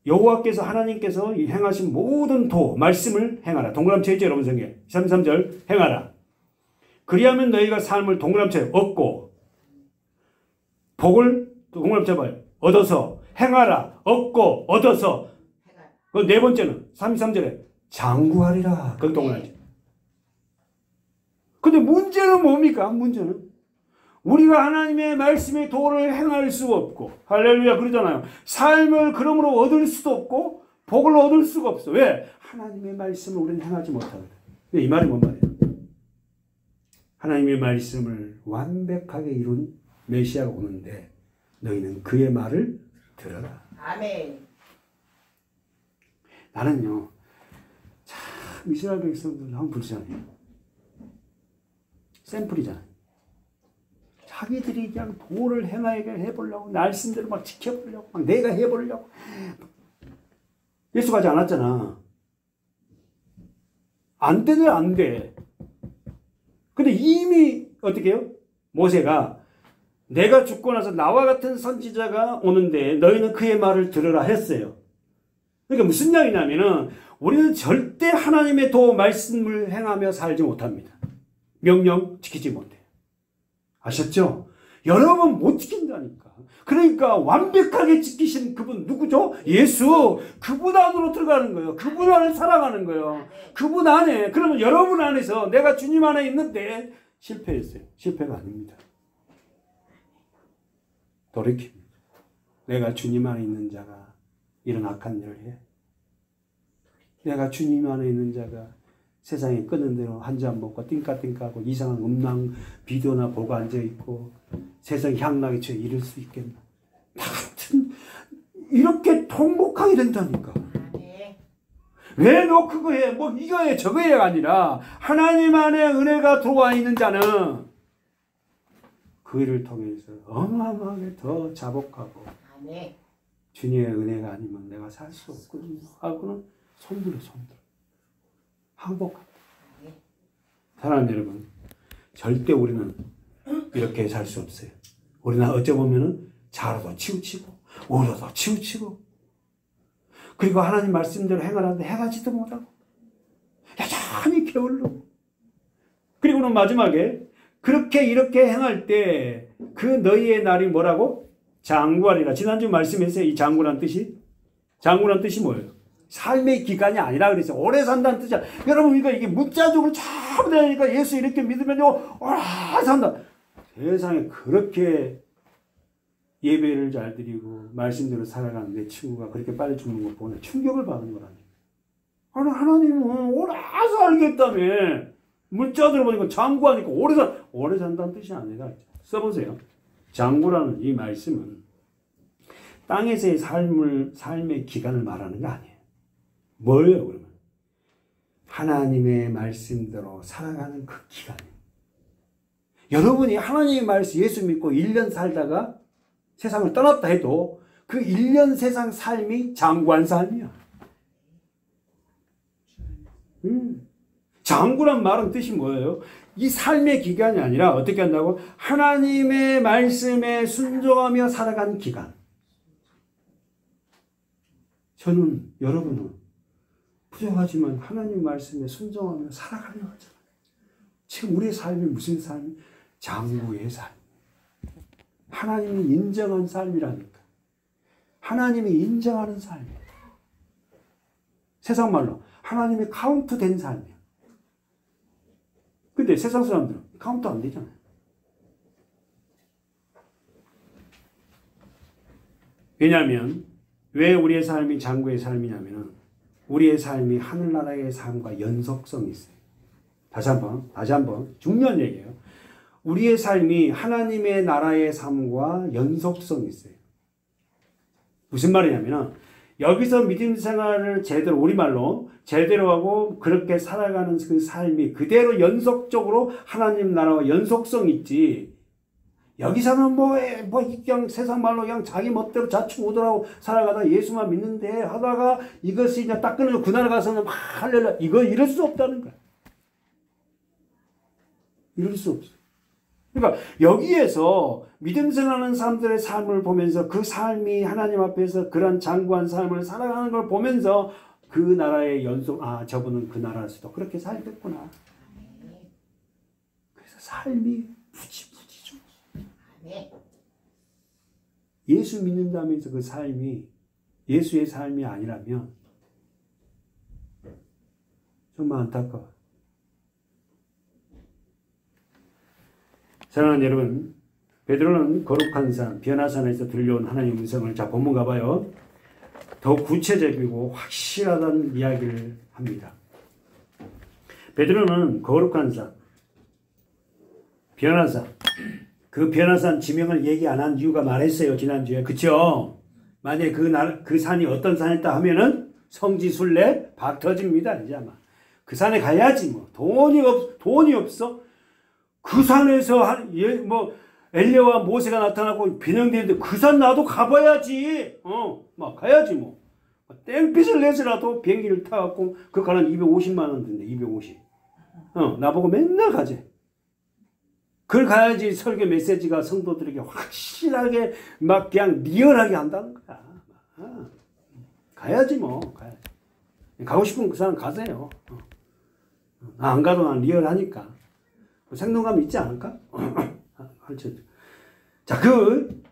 여호와께서 하나님께서 행하신 모든 도 말씀을 행하라. 동그라미 있죠 여러분 성경 33절 행하라. 그리하면 너희가 삶을 동그라미 얻고 복을 동그라미 쳐봐요. 얻어서 행하라. 얻고 얻어서 그 네 번째는 33절에 장구하리라. 그 동그라미. 근데 문제는 뭡니까? 문제는 우리가 하나님의 말씀의 도를 행할 수 없고 할렐루야 그러잖아요. 삶을 그러므로 얻을 수도 없고 복을 얻을 수가 없어. 왜? 하나님의 말씀을 우리는 행하지 못하거든. 이 말이 뭔 말이에요? 하나님의 말씀을 완벽하게 이룬 메시아가 오는데 너희는 그의 말을 들어라. 아멘. 나는요, 참 이스라엘 백성들 너무 불쌍해요. 샘플이잖아요. 자기들이 그냥 도를 행하게 해보려고, 말씀대로 막 지켜보려고, 막 내가 해보려고. 예수 가지 않았잖아. 안 되네, 안 돼. 근데 이미 어떻게 해요? 모세가 내가 죽고 나서 나와 같은 선지자가 오는데 너희는 그의 말을 들으라 했어요. 그러니까 무슨 이야기냐면은 우리는 절대 하나님의 도 말씀을 행하며 살지 못합니다. 명령 지키지 못해요. 아셨죠? 여러분 못 지킨다니까. 그러니까 완벽하게 지키신 그분 누구죠? 예수. 그분 안으로 들어가는 거예요. 그분 안을 살아가는 거예요. 그분 안에. 그러면 여러분 안에서 내가 주님 안에 있는데 실패했어요. 실패가 아닙니다. 돌이킵니다. 내가 주님 안에 있는 자가 이런 악한 일을 해. 내가 주님 안에 있는 자가 세상에 끄는 대로 한 잔 먹고 띵까띵까하고 이상한 음란 비디오나 보고 앉아있고 세상 향락에 처해 이럴 수 있겠나. 나 같은 이렇게 통곡하게 된다니까. 왜 너 그거 해? 뭐 이거 해 저거 해가 아니라 하나님 안에 은혜가 들어와 있는 자는 그 일을 통해서 어마어마하게 더 자복하고 주님의 은혜가 아니면 내가 살 수 없거든요 하고는 손들어 항복합니다. 사랑하는 여러분, 절대 우리는 이렇게 살 수 없어요. 우리는 어찌 보면은 자로도 치우치고 우로도 치우치고 그리고 하나님 말씀대로 행하는데 행하지도 못하고 여전히 게을르고 그리고는 마지막에 그렇게 이렇게 행할 때 그 너희의 날이 뭐라고? 장구하리라. 지난주 말씀에서 이 장구란 뜻이 뭐예요? 삶의 기간이 아니라 그랬어요. 오래 산다는 뜻이야. 여러분 이게 문자적으로 전부 되니까 예수 이렇게 믿으면요 오래 산다. 세상에 그렇게 예배를 잘 드리고 말씀대로 살아가는 내 친구가 그렇게 빨리 죽는 거 보면 충격을 받는 거라니까. 아니 하나님은 오래 살겠다며. 문자 들어보니까 장구하니까 오래 산다는 뜻이 아니라 써보세요. 장구라는 이 말씀은 땅에서의 삶의 기간을 말하는 거 아니에요. 뭐예요 그러면? 하나님의 말씀대로 살아가는 그 기간이에요. 여러분이 하나님의 말씀 예수 믿고 1년 살다가 세상을 떠났다 해도 그 1년 세상 삶이 장구한 삶이야. 장구란 말은 뜻이 뭐예요? 이 삶의 기간이 아니라 어떻게 한다고? 하나님의 말씀에 순종하며 살아가는 기간. 저는 여러분은 부정하지만 하나님 말씀에 순종하며 살아가려고 하잖아요. 지금 우리의 삶이 무슨 삶이? 장구의 삶. 하나님이 인정한 삶이라니까. 하나님이 인정하는 삶이에요. 세상 말로 하나님이 카운트된 삶이에요. 근데 세상 사람들은 카운트 안 되잖아요. 왜냐하면 왜 우리의 삶이 장구의 삶이냐면 우리의 삶이 하늘나라의 삶과 연속성이 있어요. 다시 한번 중요한 얘기예요. 우리의 삶이 하나님의 나라의 삶과 연속성이 있어요. 무슨 말이냐면 여기서 믿음 생활을 제대로 우리말로 제대로 하고 그렇게 살아가는 그 삶이 그대로 연속적으로 하나님 나라와 연속성이 있지. 여기서는 그냥 세상 말로 그냥 자기 멋대로 자충우돌하고 살아가다 예수만 믿는데 하다가 이것이 이제 딱 끊어져 그날 가서는 막 할렐루야. 이럴 수 없다는 거야. 이럴 수 없어. 그러니까 여기에서 믿음 생활하는 사람들의 삶을 보면서 그 삶이 하나님 앞에서 그런 장구한 삶을 살아가는 걸 보면서 그 나라의 저분은 그 나라에서도 그렇게 살겠구나. 그래서 삶이 부지부지 좀. 예수 믿는다면서 그 삶이 예수의 삶이 아니라면 정말 안타까워. 사랑하는 여러분, 베드로는 거룩한 산, 변화산에서 들려온 하나님의 음성을 자 본문 가봐요. 더 구체적이고 확실하다는 이야기를 합니다. 베드로는 거룩한 산, 변호사. 그 변호사 지명을 얘기 안 한 이유가 말했어요. 지난주에. 그쵸? 만약에 그 산이 어떤 산이었다 하면은 성지순례 박 터집니다. 이제 아마. 그 산에 가야지 뭐. 돈이 없어. 그 산에서 엘리야와 모세가 나타나고 변형되는데 그 산 나도 가봐야지. 막 가야지 뭐. 땡빛을 내서라도 비행기를 타갖고 그 가는 250만 원 든대. 250. 나보고 맨날 가지. 그걸 가야지 설교 메시지가 성도들에게 확실하게 막 그냥 리얼하게 한다는 거야. 가야지 뭐. 가야지. 가고 싶은 그 사람 가세요. 안 가도 난 리얼하니까. 생동감 있지 않을까? 자, 그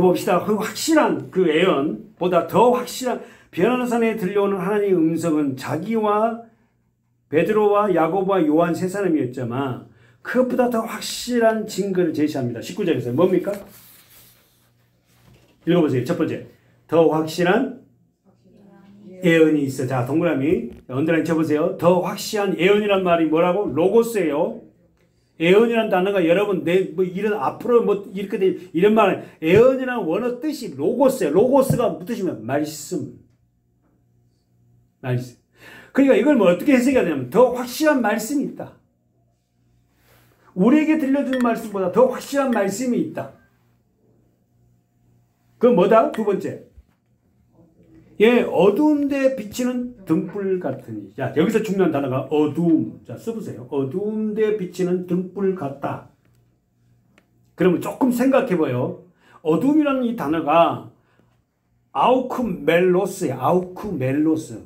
봅시다. 그 확실한 그 예언보다 더 확실한 변화산에 들려오는 하나님의 음성은 자기와 베드로와 야고보와 요한 세 사람이었지만 그것보다 더 확실한 증거를 제시합니다. 19절에서 뭡니까? 읽어보세요. 첫 번째, 더 확실한 예언이 있어. 자, 동그라미 언더라인 쳐보세요. 더 확실한 예언이란 말이 뭐라고? 로고스예요. 예언이란 단어가 여러분 이런 앞으로 이렇게 돼 이런 말 예언이라는 원어 뜻이 로고스예요. 로고스가 무슨 뜻이면 말씀. 그러니까 이걸 어떻게 해석해야 되냐면 더 확실한 말씀이 있다. 우리에게 들려주는 말씀보다 더 확실한 말씀이 있다. 그건 뭐다? 두 번째. 어두운 데 비치는 등불 같으니. 자, 여기서 중요한 단어가 어두움. 자, 써보세요. 어두운 데 비치는 등불 같다. 그러면 조금 생각해봐요. 어둠이라는 이 단어가 아우쿠멜로스예요. 아우쿠멜로스.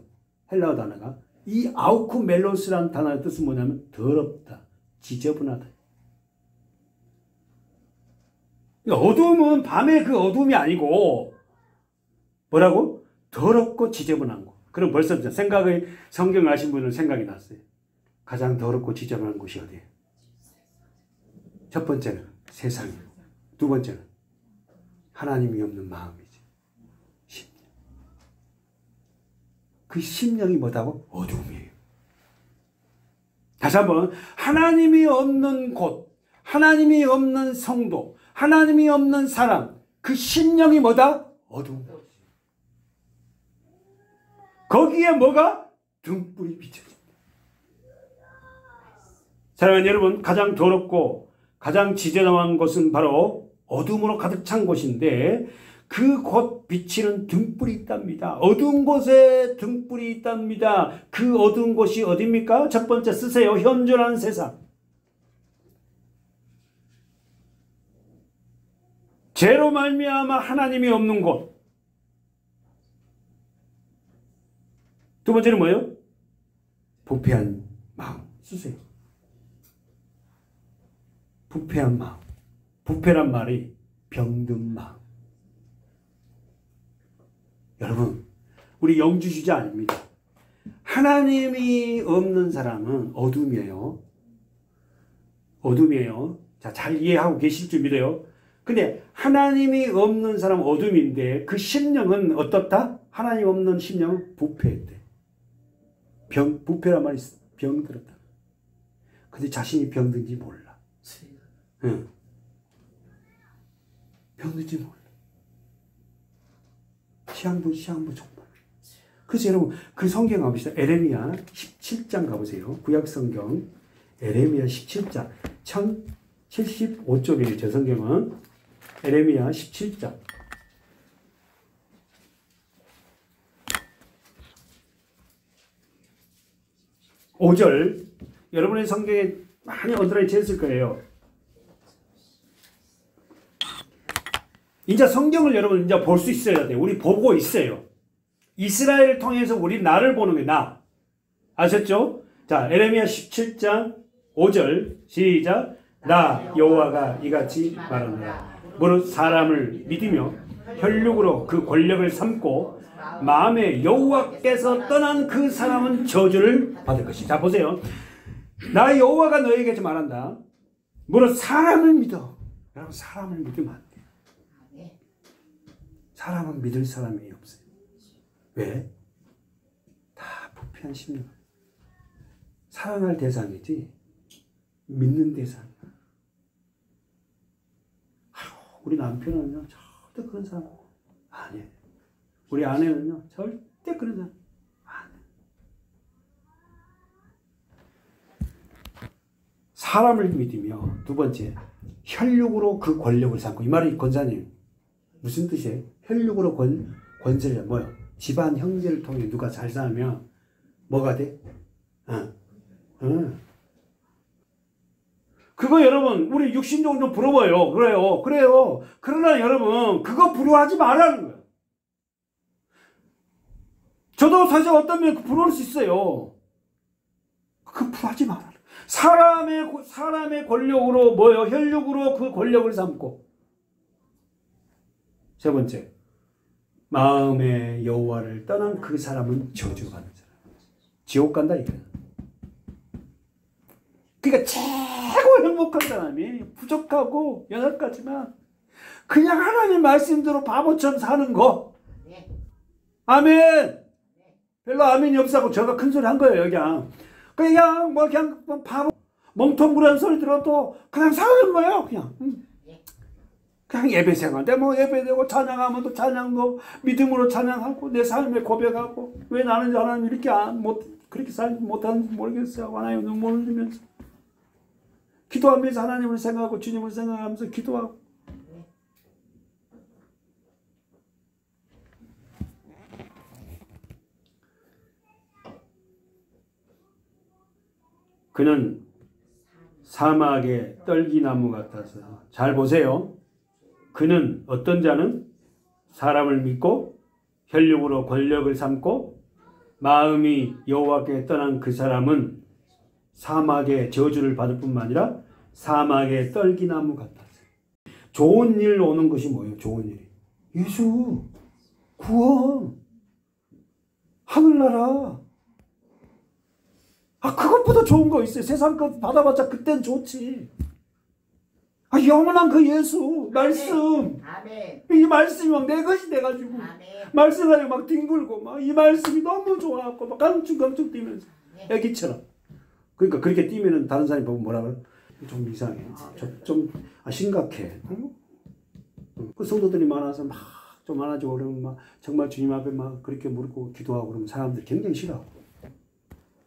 헬라어 단어가. 이 아우쿠멜로스라는 단어의 뜻은 뭐냐면 더럽다. 지저분하다. 어두움은 밤에 그 어두움이 아니고 뭐라고? 더럽고 지저분한 거. 그럼 벌써 성경을 아신 분은 생각이 났어요. 가장 더럽고 지저분한 곳이 어디예요? 첫 번째는 세상이에요. 두 번째는 하나님이 없는 마음이지. 심령. 그 심령이 뭐다고? 어두움이에요. 다시 한번 하나님이 없는 곳, 하나님이 없는 성도, 하나님이 없는 사람, 그 심령이 뭐다? 어두운 거지. 거기에 뭐가? 등불이 비춰진다. 사랑하는 여러분, 가장 더럽고 가장 지저분한 곳은 바로 어둠으로 가득 찬 곳인데 그 곳 비치는 등불이 있답니다. 어두운 곳에 등불이 있답니다. 그 어두운 곳이 어디입니까? 첫 번째 쓰세요. 현존한 세상. 죄로 말미암아 하나님이 없는 곳. 두 번째는 뭐예요? 부패한 마음. 쓰세요. 부패한 마음. 부패란 말이 병든 마음. 여러분, 우리 영주주자 아닙니다. 하나님이 없는 사람은 어둠이에요. 어둠이에요. 자, 잘 이해하고 계실 줄 믿어요. 근데 하나님이 없는 사람은 어둠인데 그 심령은 어떻다? 하나님 없는 심령은 부패했대. 부패란 말이 병들었다. 근데 자신이 병든지 몰라. 응. 병든지 몰라. 시한부 정말. 그래서 여러분 그 성경 가보시다. 에레미야 17장 가보세요. 구약성경 에레미야 17장 1075쪽이에요. 제 성경은 에레미야 17장 5절. 여러분의 성경에 많이 언더라인 쳤을 거예요. 이제 성경을 여러분 이제 볼 수 있어야 돼요. 우리 보고 있어요. 이스라엘을 통해서 우리 나를 보는 거예요. 나. 아셨죠? 자, 에레미야 17장 5절 시작. 나 여호와가 이같이 말하노라. 무릇 사람을 믿으며 혈육으로 그 권력을 삼고 마음에 여호와께서 떠난 그 사람은 저주를 받을 것이다. 자, 보세요. 나 여호와가 너에게 말한다. 무릇 사람을 믿어. 여러분, 사람을 믿으면 안 돼요. 사람은 믿을 사람이 없어요. 왜? 다 부패한 심령. 사랑할 대상이지 믿는 데 산다. 우리 남편은요, 절대 그런 사람 아니에요. 우리 아내는요, 절대 그런 사람 아니에요. 사람을 믿으며, 두 번째, 혈육으로 그 권력을 삼고. 이 말이 권사님, 무슨 뜻이에요? 혈육으로 권세를, 뭐요? 집안 형제를 통해 누가 잘 살면, 뭐가 돼? 그거 여러분, 우리 육신적으로 좀 부러워요. 그래요. 그러나 여러분, 그거 부러워하지 말라는 거예요. 저도 사실 어떤 면 부러울 수 있어요. 그거 부러워하지 말아라. 사람의 권력으로 뭐요? 혈육으로 그 권력을 삼고. 세 번째, 마음의 여호와를 떠난 그 사람은 저주받는 사람. 지옥 간다 이거예요. 그러니까 최고 행복한 사람이 부족하고 연약하지만 그냥 하나님 말씀대로 바보처럼 사는 거. 아멘. 별로 아멘이 없다고 제가 큰 소리 한 거예요. 그냥 바보 멍텅구리한 소리 들어도 그냥 사는 거예요. 그냥 예배 생활 때 예배되고 찬양하면 또 찬양도 믿음으로 찬양하고 내 삶에 고백하고 왜 나는 하나님 이렇게 그렇게 살지 못하는지 모르겠어요. 하나님 눈물을 흘리면서 기도하면서 하나님을 생각하고 주님을 생각하면서 기도하고. 그는 사막의 떨기나무 같아서. 잘 보세요. 그는 어떤 자는 사람을 믿고 혈육으로 권력을 삼고 마음이 여호와께 떠난 그 사람은 사막의 저주를 받을 뿐만 아니라 사막의 떨기나무 같았어요. 좋은 일 오는 것이 뭐예요? 좋은 일이. 예수, 구원, 하늘나라. 그것보다 좋은 거 있어요. 세상 것 받아봤자 그땐 좋지. 영원한 그 예수, 말씀. 아멘. 이 말씀이 막 내 것이 돼가지고. 아멘. 말씀 가지고 막 뒹굴고 이 말씀이 너무 좋아갖고 막 깡충깡충 뛰면서. 애기처럼. 그러니까 그렇게 뛰면은 다른 사람이 보면 뭐라 그래? 좀 이상해. 좀 심각해. 그 성도들이 많아서 막 좀 많아지고 그러면 막 정말 주님 앞에 막 그렇게 무릎 기도하고 그러면 사람들이 굉장히 싫어하고.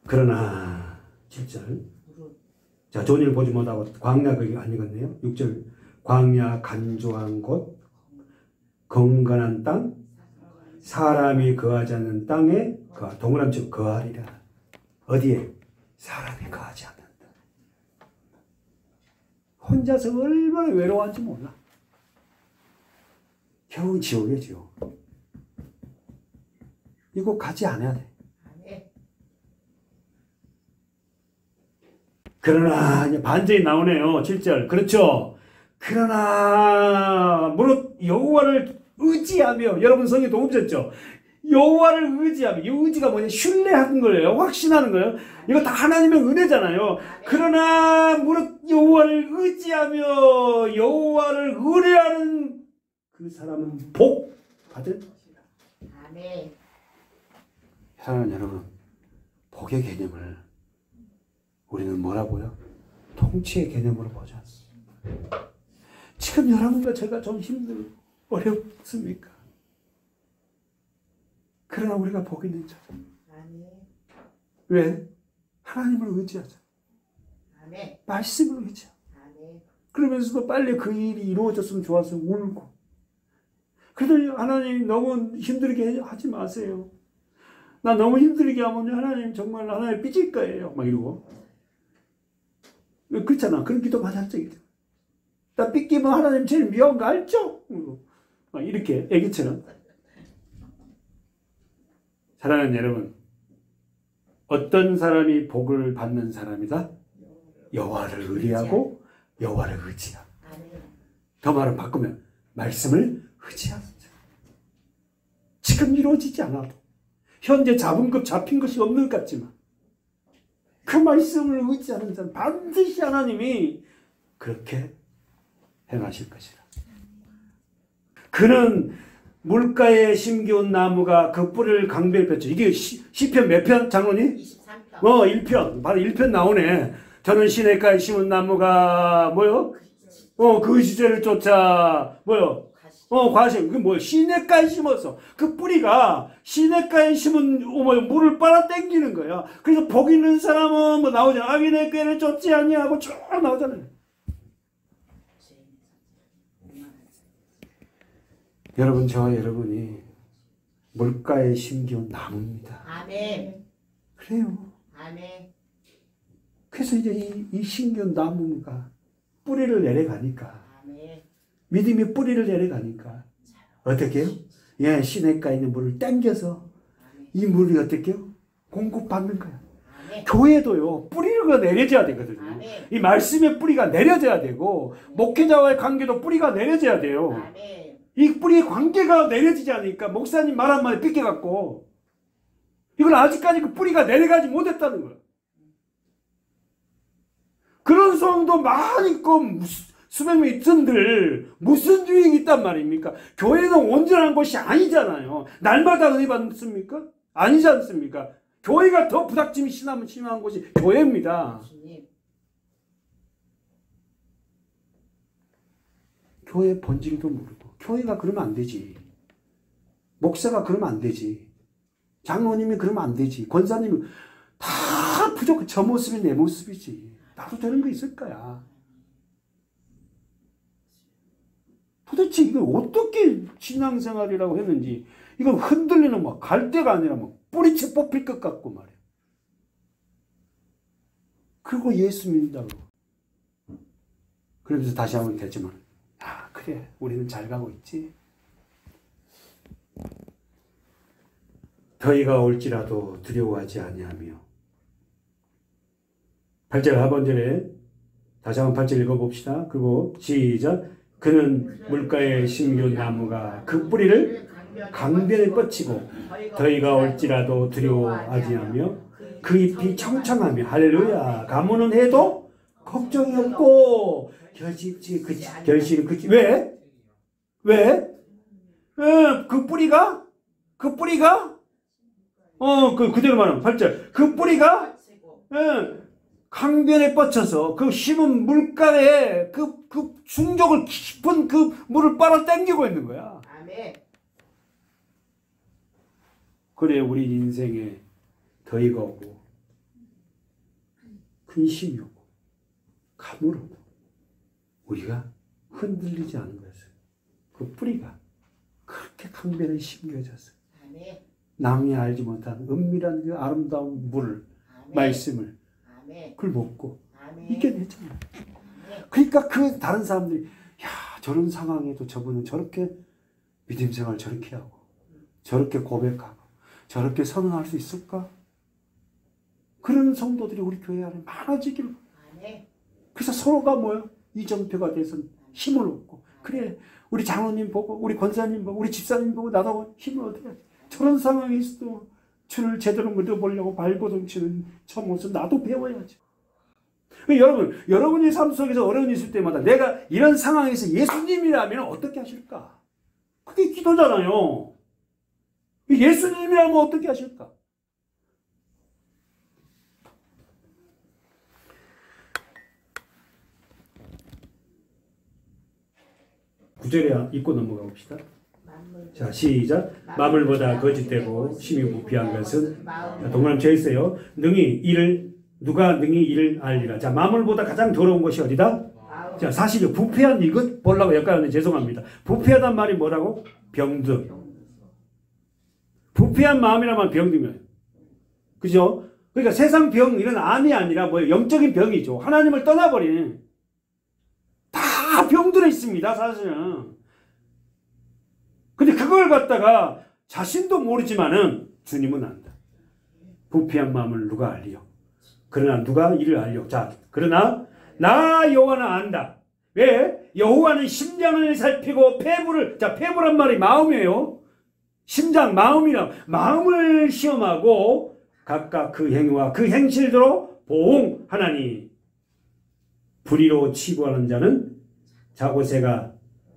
그러나 7절. 자, 좋은 일 보지 못하고 광야 거기 안 읽었네요. 6절. 광야 간조한 곳, 건건한 땅, 사람이 거하지 않는 땅에 동그라미처럼 거하리라. 어디에? 사람이 거하지 않는다. 혼자서 얼마나 외로워한지 몰라. 겨우 지옥이야, 지옥. 이거 가지 않아야 돼. 그러나 이제 반전이 나오네요. 7절. 그렇죠. 그러나 무릇 여호와를 의지하며, 여러분 성경에 도움주셨죠? 여호와를 의지하며. 이 의지가 뭐냐? 신뢰하는 거예요. 확신하는 거예요. 이거 다 하나님의 은혜잖아요. 그러나 무릇 여호와를 의지하며 여호와를 의뢰하는 그 사람은 복 받을 것이다. 아멘. 사랑하는 여러분, 복의 개념을 우리는 뭐라고요? 통치의 개념으로 보지 않습니다. 지금 여러분과 제가 좀 힘들고 어렵습니까? 그러나 우리가 복 있는 자죠. 왜? 하나님을 의지하자. 아멘. 말씀을 의지하자. 아멘. 그러면서도 빨리 그 일이 이루어졌으면 좋아서 울고. 그래도 하나님 너무 힘들게 하지 마세요. 나 너무 힘들게 하면 하나님 정말 하나님 삐질 거예요. 막 이러고. 그렇잖아. 그런 기도 많이 한 적 있잖아. 나 삐끼면 하나님 제일 미워한 거 알죠? 막 이렇게 애기처럼. 사랑하는 여러분, 어떤 사람이 복을 받는 사람이다? 여호와를 의뢰하고 여호와를 의지하고. 더 말을 바꾸면 말씀을 의지하는 자. 지금 이루어지지 않아도 현재 잡힌 것이 없는 것 같지만 그 말씀을 의지하는 자는 반드시 하나님이 그렇게 행하실 것이라. 그는 물가에 심겨온 나무가 그 뿌리를 강변에 폈죠. 이게 시편 몇 편, 장로님? 23편. 1편. 바로 1편 나오네. 저는 시냇가에 심은 나무가 뭐요? 그 시절을 쫓아 뭐요? 과실. 그 뭐야? 시냇가에 심었어. 그 뿌리가 시냇가에 심은 물을 빨아 당기는 거야. 그래서 복 있는 사람은 뭐 나오잖아. 악인의 꾀를 쫓지 아니하고 쭉 나오잖아요. 여러분, 저와 여러분이 물가에 심기운 나무입니다. 아멘. 그래요. 아멘. 그래서 이제 이 심기운 나무가 뿌리를 내려가니까, 아멘. 믿음이 뿌리를 내려가니까 어떻게 해요? 예, 시냇가에 있는 물을 당겨서 이 물이 어떻게 해요? 공급받는 거야. 아멘. 교회도요, 뿌리가 내려져야 되거든요. 아멘. 이 말씀의 뿌리가 내려져야 되고, 목회자와의 관계도 뿌리가 내려져야 돼요. 아멘. 이 뿌리의 관계가 내려지지 않으니까 목사님 말 한마디 뺏겨갖고 이건 아직까지 그 뿌리가 내려가지 못했다는 거예요. 그런 성도 많이 있고 수백 명 있던들 무슨 유익이 있단 말입니까? 교회는 온전한 것이 아니잖아요. 날마다 은혜 받습니까? 아니지 않습니까? 교회가 더 부닥침이 심한 곳이 교회입니다. 주님. 교회 본질도 모르고 교회가 그러면 안 되지. 목사가 그러면 안 되지. 장로님이 그러면 안 되지. 권사님이 다 부족해. 저 모습이 내 모습이지. 나도 저런 거 있을 거야. 도대체 이걸 어떻게 신앙생활이라고 했는지 이건 흔들리는 막 갈대가 아니라 막 뿌리채 뽑힐 것 같고 말이야. 그리고 예수 믿는다고. 그러면서 다시 한번 되지만 그래, 우리는 잘 가고 있지. 더위가 올지라도 두려워하지 아니하며. 8절 하반절에 다시 한번 8절 읽어봅시다. 그리고 시작. 그는 물가에 심겨온 나무가 그 뿌리를 강변에 뻗치고 더위가 올지라도 두려워하지 않으며 그 잎이 청청하며 할렐루야. 가뭄은 해도 걱정이 없고 결실은 그치. 왜? 그 뿌리가 그대로 말하면 8절. 그 뿌리가 강변에 뻗쳐서 그 심은 물가에 그 충족을 깊은 그 물을 빨아 당기고 있는 거야. 아멘. 그래, 우리 인생에 더위가 오고 근심이 오고 가물 오고 우리가 흔들리지 않은 것은 그 뿌리가 그렇게 강변에 심겨졌어요. 아멘. 남이 알지 못한 은밀한 그 아름다운 물을, 아멘. 말씀을 아멘. 그걸 먹고 아멘. 이겨냈잖아요. 그러니까 그 다른 사람들이 야, 저런 상황에도 저분은 저렇게 믿음 생활 저렇게 하고 저렇게 고백하고 저렇게 선언할 수 있을까? 그런 성도들이 우리 교회 안에 많아지길. 아멘. 그래서 서로가 뭐야? 이정표가 돼서 힘을 얻고. 그래, 우리 장로님 보고 우리 권사님 보고 우리 집사님 보고 나도 힘을 얻어야 돼. 저런 상황에 있어도 주를 제대로 믿어보려고 발버둥치는 저 모습 나도 배워야지. 여러분의 삶 속에서 어려움이 있을 때마다 내가 이런 상황에서 예수님이라면 어떻게 하실까? 그게 기도잖아요. 예수님이라면 어떻게 하실까? 9절에 읽고 넘어가 봅시다. 자, 시작. 마물보다 거짓되고 심히 부패한 것은 동그라미 쳐 있어요. 누가 능히 이를 알리라. 자, 마물보다 가장 더러운 것이 어디다? 자, 사실은 부패한 이것 보려고 헷갈렸는데 죄송합니다. 부패하단 말이 뭐라고? 병든. 부패한 마음이라면 병들면. 그죠? 그러니까 세상 병 이런 암이 아니라 뭐예요? 영적인 병이죠. 하나님을 떠나버린. 다 병들어 있습니다, 사실은. 근데 그걸 갖다가 자신도 모르지만은 주님은 안다. 부패한 마음을 누가 알리요? 그러나 누가 이를 알려? 자, 그러나 나 여호와는 안다. 왜? 여호와는 심장을 살피고 폐부란 말이 마음이에요. 심장, 마음을 시험하고 각각 그 행위와 그 행실대로 보응하나니 불의로 치부하는 자는 자고새가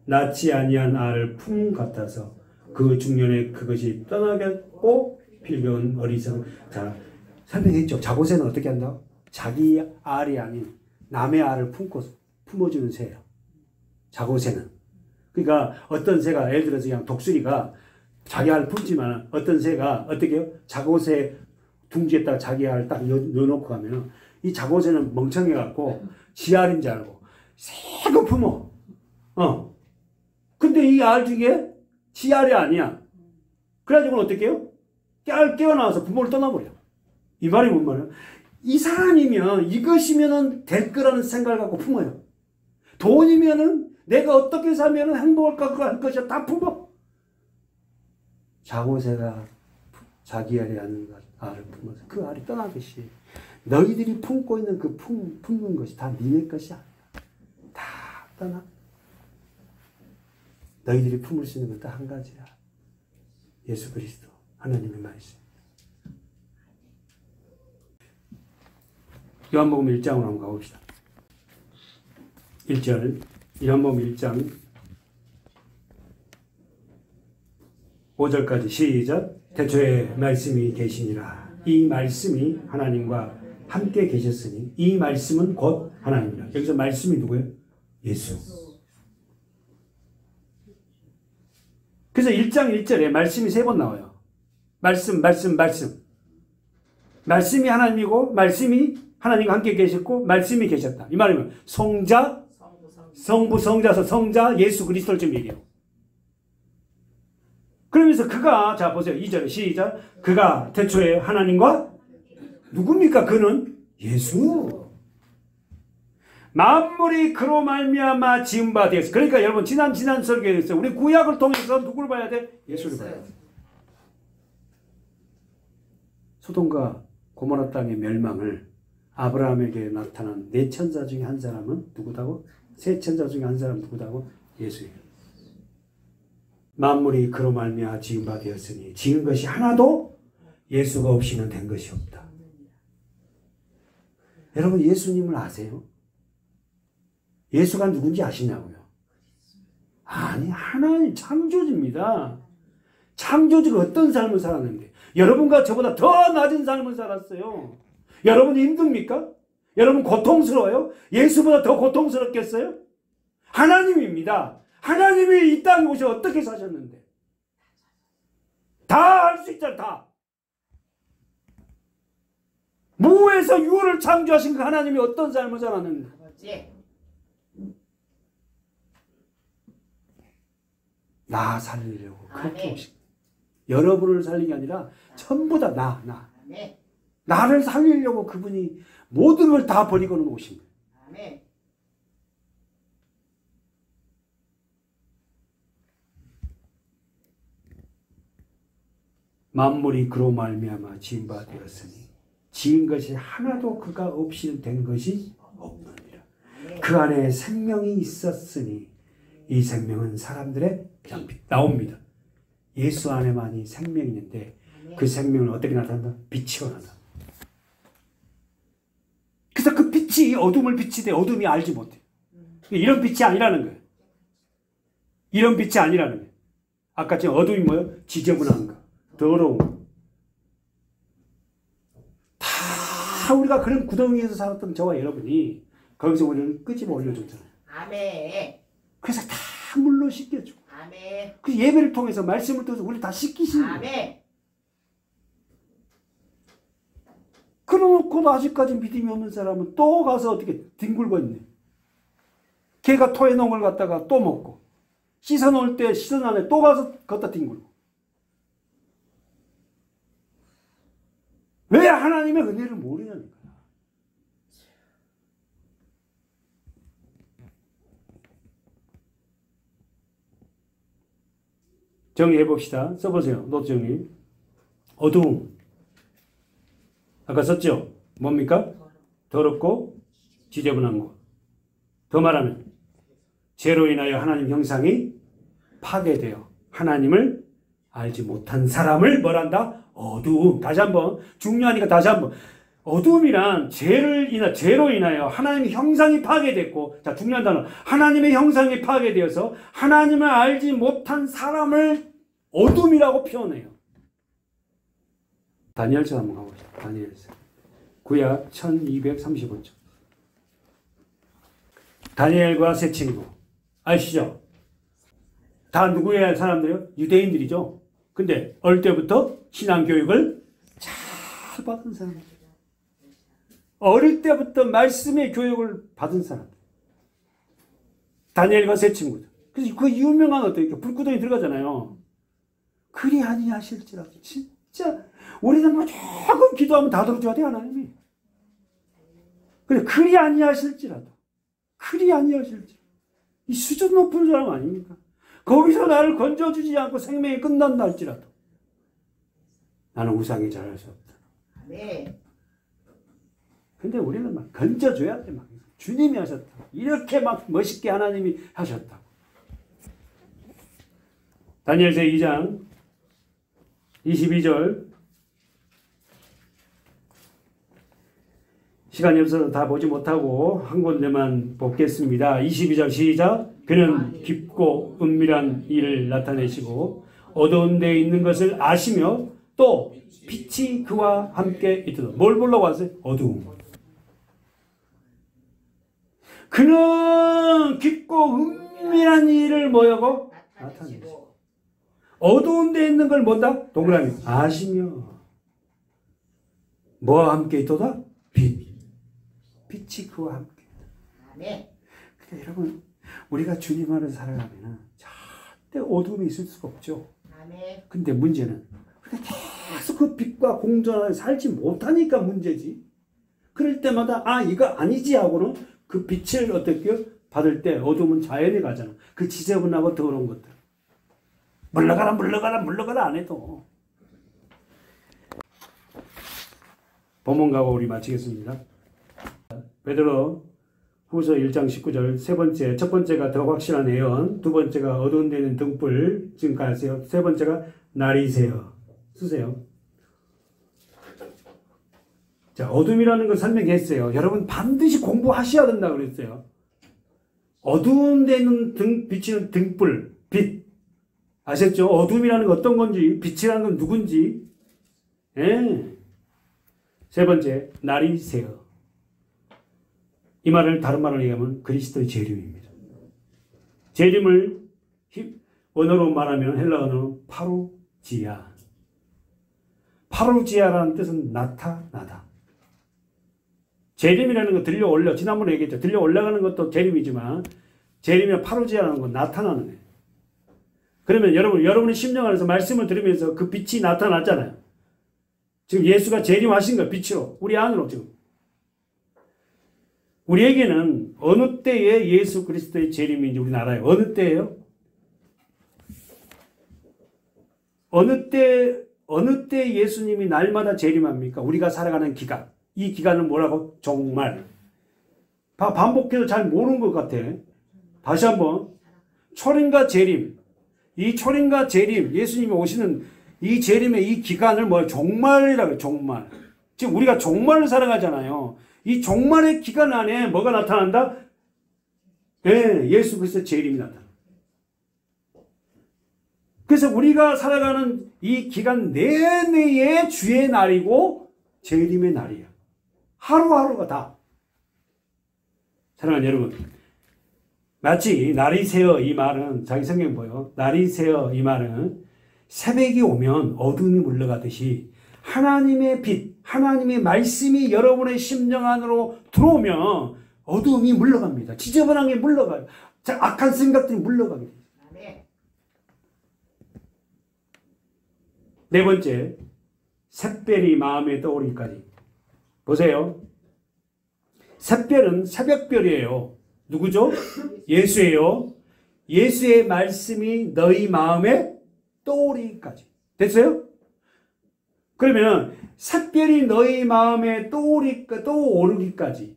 낳지 아니한 알을 품 같아서 그 중년에 그것이 떠나겠고 필겨운 어리석은. 자, 설명했죠. 자고새는 어떻게 한다? 자기 알이 아닌 남의 알을 품어주는 새예요. 자고새는. 그러니까 어떤 새가 예를 들어서 그냥 독수리가 자기 알을 품지만 어떤 새가 어떻게 해요? 자고새 둥지에다가 자기 알을 딱 넣어놓고 가면 이 자고새는 멍청해갖고 지 알인 줄 알고 새거 품어. 근데 이 알 중에 지 알이 아니야. 그래가지고 어떻게 해요? 깨어나와서 부모를 떠나버려. 이 말이 뭔 말이야? 이 사람이면 이것이면은 될 거라는 생각을 갖고 품어요. 돈이면은 내가 어떻게 사면은 행복할 할 것이야 다 품어. 자고새가 자기 알이 아닌 알을 품어서 그 알이 떠나듯이 너희들이 품고 있는 그 품는 것이 다 니네 것이 아니야. 다 떠나. 너희들이 품을 수 있는 건 딱 한 가지야. 예수 그리스도 하나님의 말씀. 요한복음 1장으로 한번 가봅시다. 1절 요한복음 1장 5절까지 시작. 태초에 말씀이 계시니라. 이 말씀이 하나님과 함께 계셨으니 이 말씀은 곧 하나님이라. 여기서 말씀이 누구예요? 예수. 그래서 1장 1절에 말씀이 3번 나와요. 말씀. 말씀이 하나님이고 말씀이 하나님과 함께 계셨고 말씀이 계셨다. 이 말이면 성자, 성부, 성자 예수 그리스도를 지금 얘기해요. 그러면서 그가 자 보세요. 2절 시작. 그가 태초에 하나님과 누굽니까? 그는 예수. 만물이 그로 말미암아 지은 바 되었어. 그러니까 여러분 지난 설교에서 우리 구약을 통해서 누구를 봐야 돼? 예수를 봐야 돼. 소돔과 고모라 땅의 멸망을 아브라함에게 나타난 4천사 중에 한 사람은 누구다고? 3천사 중에 한 사람은 누구다고? 예수예요. 만물이 그로 말미암아 지은 바 되었으니 지은 것이 하나도 예수가 없이는 된 것이 없다. 여러분 예수님을 아세요? 예수가 누군지 아시냐고요? 아니 하나님 창조주입니다. 창조주가 어떤 삶을 살았는데 여러분과 저보다 더 낮은 삶을 살았어요. 여러분 힘듭니까? 여러분 고통스러워요? 예수보다 더 고통스럽겠어요? 하나님입니다. 하나님이 이 땅에 오셔 어떻게 사셨는데? 다 할 수 있잖아, 다. 무에서 유를 창조하신 그 하나님이 어떤 삶을 살았는데? 나 살리려고 그렇게 오신. 여러분을 살리는 게 아니라 전부 다 나. 나를 살리려고 그분이 모든 걸 다 버리고는 오신 거예요. 아멘. 만물이 그로 말미암아 지은 바 되었으니 지은 것이 하나도 그가 없이는 된 것이 없느니라. 그 안에 생명이 있었으니 이 생명은 사람들의 빛 나옵니다. 예수 안에만이 생명이 있는데 그 생명은 어떻게 나타난다? 빛으로 나타난다. 그래서 그 빛이 어둠을 비치되 어둠이 알지 못해. 이런 빛이 아니라는 거예요. 이런 빛이 아니라는 거예요. 아까 지금 어둠이 뭐예요? 지저분한 거, 더러운 거. 다 우리가 그런 구덩이에서 살았던 저와 여러분이 거기서 우리를 끄집어 올려줬잖아요. 아멘. 그래서 다 물로 씻겨주고. 아멘. 그 예배를 통해서 말씀을 통해서 우리를 다 씻기시는 거예요. 아멘. 그러고도 아직까지 믿음이 없는 사람은 또 가서 어떻게 뒹굴고 있네. 개가 토해놓은 걸 갖다가 또 먹고 씻어놓을 때 씻은 안에 또 가서 걷다 뒹굴고. 왜 하나님의 은혜를 모르냐는 거야. 정리해 봅시다. 써보세요. 노트 정리. 어두움. 아까 썼죠? 뭡니까? 더럽고 지저분한 것. 더 말하면 죄로 인하여 하나님 형상이 파괴되어 하나님을 알지 못한 사람을 뭐란다? 어두움. 다시 한번 중요하니까 다시 한번 어두움이란 죄로 인하여 하나님의 형상이 파괴됐고, 자 중요한 단어 하나님의 형상이 파괴되어서 하나님을 알지 못한 사람을 어둠이라고 표현해요. 다니엘서 한번 가보죠. 다니엘서 구약 1235쪽. 다니엘과 세 친구. 아시죠? 다 누구의 사람들이요? 유대인들이죠. 근데 어릴 때부터 신앙교육을 잘 받은 사람들. 어릴 때부터 말씀의 교육을 받은 사람들. 다니엘과 세 친구들. 그래서 그 유명한 어떤 불구덩이 들어가잖아요. 그리 아니하실지라도 진짜 우리는 무조건 기도하면 다 들어줘야 돼 하나님이. 그래 그리 아니하실지라도 이 수준 높은 사람 아닙니까? 거기서 나를 건져주지 않고 생명이 끝난다 할지라도 나는 우상에 잘할 수 없다. 네. 근데 우리는 막 건져줘야 돼. 막 주님이 하셨다. 이렇게 막 멋있게 하나님이 하셨다. 다니엘서 2장 22절. 시간이 없어서 다 보지 못하고 한 군데만 보겠습니다. 22절 시작. 그는 깊고 은밀한 일을 나타내시고 어두운 데에 있는 것을 아시며 또 빛이 그와 함께 있도다. 뭘 보려고 왔어요? 어두움. 그는 깊고 은밀한 일을 뭐라고? 나타내시고 어두운 데에 있는 걸 뭔다? 동그라미. 아시며 뭐와 함께 있도다? 빛. 빛이 그와 함께. 네. 그러니까 여러분 우리가 주님 안에 살아가면 절대 어둠이 있을 수가 없죠. 네. 근데 문제는 계속 그 빛과 공존하게 살지 못하니까 문제지. 그럴 때마다 아 이거 아니지 하고는 그 빛을 어떻게 받을 때 어둠은 자연에 가잖아. 그 지저분하고 더러운 것들. 물러가라 안 해도. 본문가고 우리 마치겠습니다. 베드로 후서 1장 19절 첫 번째가 더 확실한 예언, 두 번째가 어두운 데 있는 등불 지금까지 하세요. 세 번째가 날이세요. 쓰세요. 자, 어둠이라는 걸 설명했어요. 여러분 반드시 공부하셔야 된다고 그랬어요. 어두운 데 있는 비치는 등불, 빛. 아셨죠? 어둠이라는 건 어떤 건지, 빛이라는 건 누군지. 예. 세 번째, 날이세요. 이 말을 다른 말로 얘기하면 그리스도의 재림입니다. 재림을 언어로 말하면 헬라 언어로 파루지아. 파루지아라는 뜻은 나타나다. 재림이라는 거 들려 올려. 지난번에 얘기했죠. 들려 올라가는 것도 재림이지만 재림이나 파루지아라는 건 나타나는 거예요. 그러면 여러분의 심령 안에서 말씀을 들으면서 그 빛이 나타났잖아요. 지금 예수가 재림하신 거예요. 빛으로. 우리 안으로 지금. 우리에게는 어느 때에 예수 그리스도의 재림인지 우리는 알아요. 어느 때예요? 어느 때 예수님이 날마다 재림합니까? 우리가 살아가는 기간. 이 기간은 뭐라고? 종말. 반복해서 잘 모르는 것 같아. 다시 한번. 초림과 재림. 이 초림과 재림, 예수님이 오시는 이 재림의 이 기간을 종말이라고 해요. 종말. 지금 우리가 종말을 살아가잖아요. 이 종말의 기간 안에 뭐가 나타난다? 네, 예수 그리스도의 재림이 나타난다. 그래서 우리가 살아가는 이 기간 내내의 주의 날이고 재림의 날이에요. 하루하루가 다. 사랑하는 여러분, 마치 날이 새어 이 말은 자기 성경 보여. 날이 새어 이 말은 새벽이 오면 어둠이 물러가듯이 하나님의 빛, 하나님의 말씀이 여러분의 심령 안으로 들어오면 어둠이 물러갑니다. 지저분한 게 물러가요. 악한 생각들이 물러가게 돼요. 네 번째, 샛별이 마음에 떠오르기까지. 보세요. 샛별은 새벽별이에요. 누구죠? 예수예요. 예수의 말씀이 너희 마음에 떠오르기까지. 됐어요? 그러면 샛별이 너희 마음에 떠오르기까지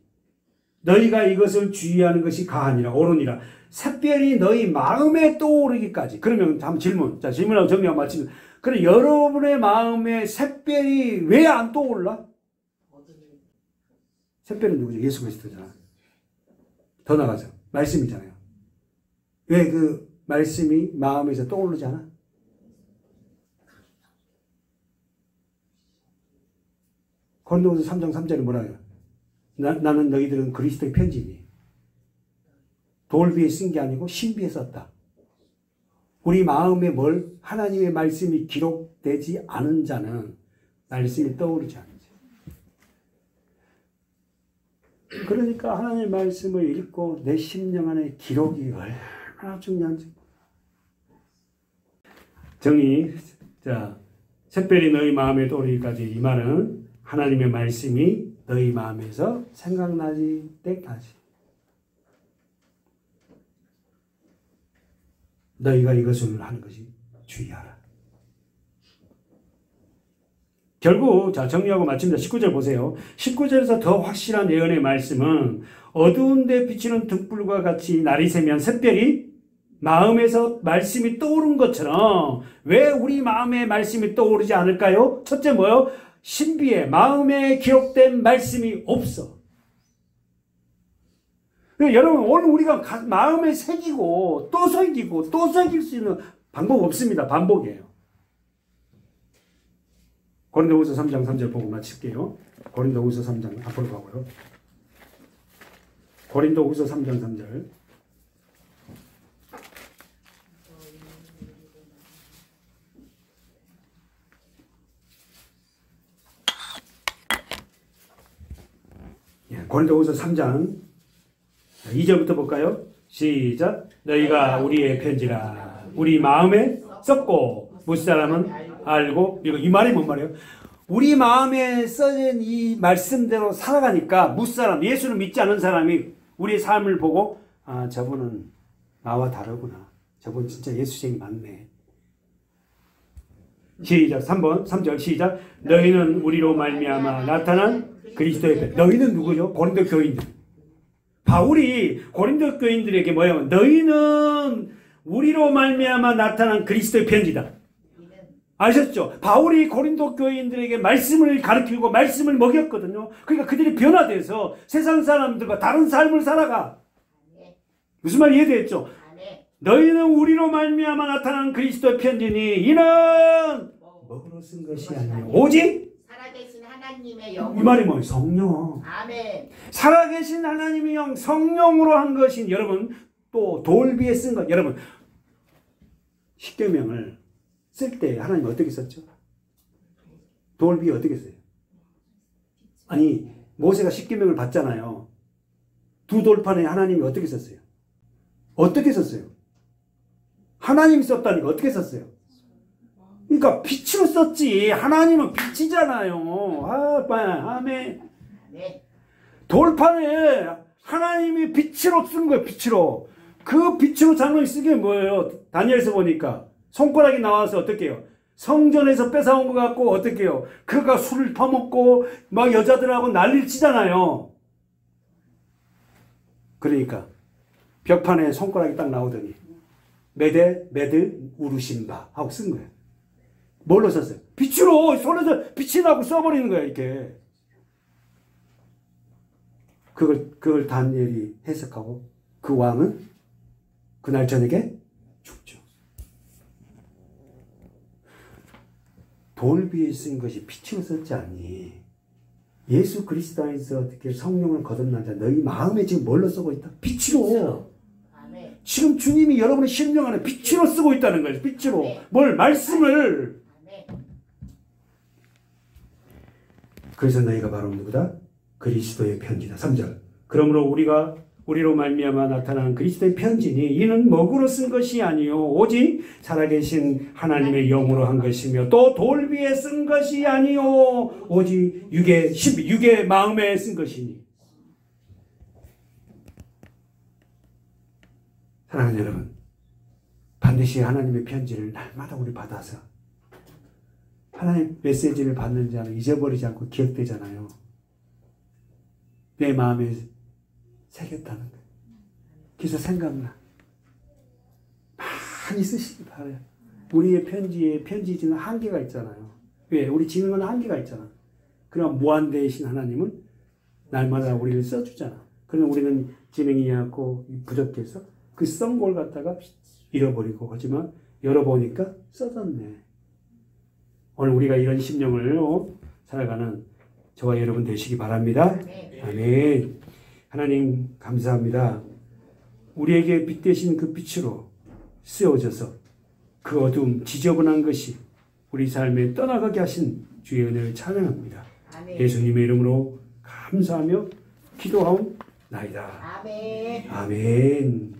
너희가 이것을 주의하는 것이 가하니라 옳으니라. 샛별이 너희 마음에 떠오르기까지. 그러면 한번 질문. 자, 질문하고 정리하고 마치면. 그럼 여러분의 마음에 샛별이 왜 안 떠올라? 샛별은 누구죠? 예수 그리스도잖아. 더 나가서 말씀이잖아요. 왜 그 말씀이 마음에서 떠오르지 않아? 고린도후서 3장 3절에 뭐라 해요? 나는 너희들은 그리스도의 편지니 돌 위에 쓴 게 아니고 신 위에 썼다. 우리 마음에 하나님의 말씀이 기록되지 않은 자는 말씀이 떠오르지 않지. 그러니까 하나님의 말씀을 읽고 내 심령 안에 기록이 얼마나 중요한지. 정의. 자, 특별히 너희 마음에 떠오르기까지. 이 말은 하나님의 말씀이 너희 마음에서 생각나지 때까지. 너희가 이것을 하는 것이 주의하라. 결국 자 정리하고 마칩니다. 19절 보세요. 19절에서 더 확실한 예언의 말씀은 어두운 데 비치는 등불과 같이 날이 새면 샛별이 마음에서 말씀이 떠오른 것처럼 왜 우리 마음에 말씀이 떠오르지 않을까요? 첫째 뭐요? 신비에 마음에 기록된 말씀이 없어. 여러분 오늘 우리가 마음에 새기고 또 새기고 또 새길 수 있는 방법 없습니다. 반복이에요. 고린도후서 3장 3절 보고 마칠게요. 고린도후서 3장 앞으로 가고요. 고린도후서 3장 3절. 고린도후서 3장 2절부터 볼까요? 시작. 너희가 우리의 편지라 우리 마음에 썼고 무사람은 알고. 이 말이 뭔 말이에요? 우리 마음에 써진 이 말씀대로 살아가니까 무사람, 예수를 믿지 않은 사람이 우리의 삶을 보고 아 저분은 나와 다르구나. 저분 진짜 예수쟁이 맞네. 시작. 3절 시작. 너희는 우리로 말미암아 나타난 그리스도의 편. 너희는 누구죠? 고린도 교인들. 바울이 고린도 교인들에게 뭐예요? 너희는 우리로 말미암아 나타난 그리스도의 편지다. 아셨죠? 바울이 고린도 교인들에게 말씀을 가르치고 말씀을 먹였거든요. 그러니까 그들이 변화돼서 세상 사람들과 다른 삶을 살아가. 무슨 말 이해되겠죠? 너희는 우리로 말미암아 나타난 그리스도의 편지니 이는 먹으러 쓴 것이 아니요 오직 살아계신 하나님의 영. 이 말이 뭐예요? 성령. 아멘. 살아계신 하나님의 영, 성령으로 한 것인 여러분 또 돌 위에 쓴 것. 여러분 십계명을 쓸 때 하나님 어떻게 썼죠? 돌 위에 어떻게 써요? 아니 모세가 십계명을 받잖아요. 두 돌판에 하나님이 어떻게 썼어요? 어떻게 썼어요? 하나님이 썼다니까 어떻게 썼어요? 그러니까 빛으로 썼지. 하나님은 빛이잖아요. 아멘. 네. 돌판에 하나님이 빛으로 쓴 거예요. 빛으로. 그 빛으로 장로이 쓰게 뭐예요? 다니엘서 보니까 손가락이 나와서 어떻게 해요? 성전에서 뺏어온 것 같고 어떻게 해요? 그가 술을 퍼먹고 막 여자들하고 난리를 치잖아요. 그러니까 벽판에 손가락이 딱 나오더니 메드 우르신바 하고 쓴 거예요. 뭘로 썼어요? 빛으로 손에서 빛이 나고 써버리는 거야 이렇게. 그걸 다니엘이 해석하고 그 왕은 그날 저녁에 죽죠. 돌 위에 쓴 것이 빛으로 썼지 않니? 예수 그리스도 안에서 어떻게 성령을 거듭난 자 너희 마음에 지금 뭘로 쓰고 있다? 빛으로. 아멘. 지금 주님이 여러분의 심령 안에 빛으로 쓰고 있다는 거예요. 빛으로. 뭘? 말씀을. 그래서 너희가 바로 누구다? 그리스도의 편지다. 3절. 그러므로 우리로 말미암아 나타난 그리스도의 편지니 이는 먹으로 쓴 것이 아니요 오직 살아계신 하나님의 영으로 한 것이며 또 돌 위에 쓴 것이 아니요 오직 육의 마음에 쓴 것이니. 사랑하는 여러분, 반드시 하나님의 편지를 날마다 우리 받아서 하나님 메시지를 받는 자는 잊어버리지 않고 기억되잖아요. 내 마음에 새겼다는 거예요. 그래서 생각나. 많이 쓰시기 바라요. 우리의 편지지는 한계가 있잖아요. 왜? 우리 지능은 한계가 있잖아. 그럼 무한대이신 하나님은 날마다 우리를 써주잖아. 그러나 우리는 지능이 약고 부족해서 그 쓴 걸 갖다가 잃어버리고 하지만 열어보니까 써졌네. 오늘 우리가 이런 심령을 살아가는 저와 여러분 되시기 바랍니다. 네. 아멘. 하나님 감사합니다. 우리에게 빛 되신 그 빛으로 쓰여져서 그 어두움 지저분한 것이 우리 삶에 떠나가게 하신 주의 은혜를 찬양합니다. 아멘. 예수님의 이름으로 감사하며 기도하옵나이다. 아멘. 아멘.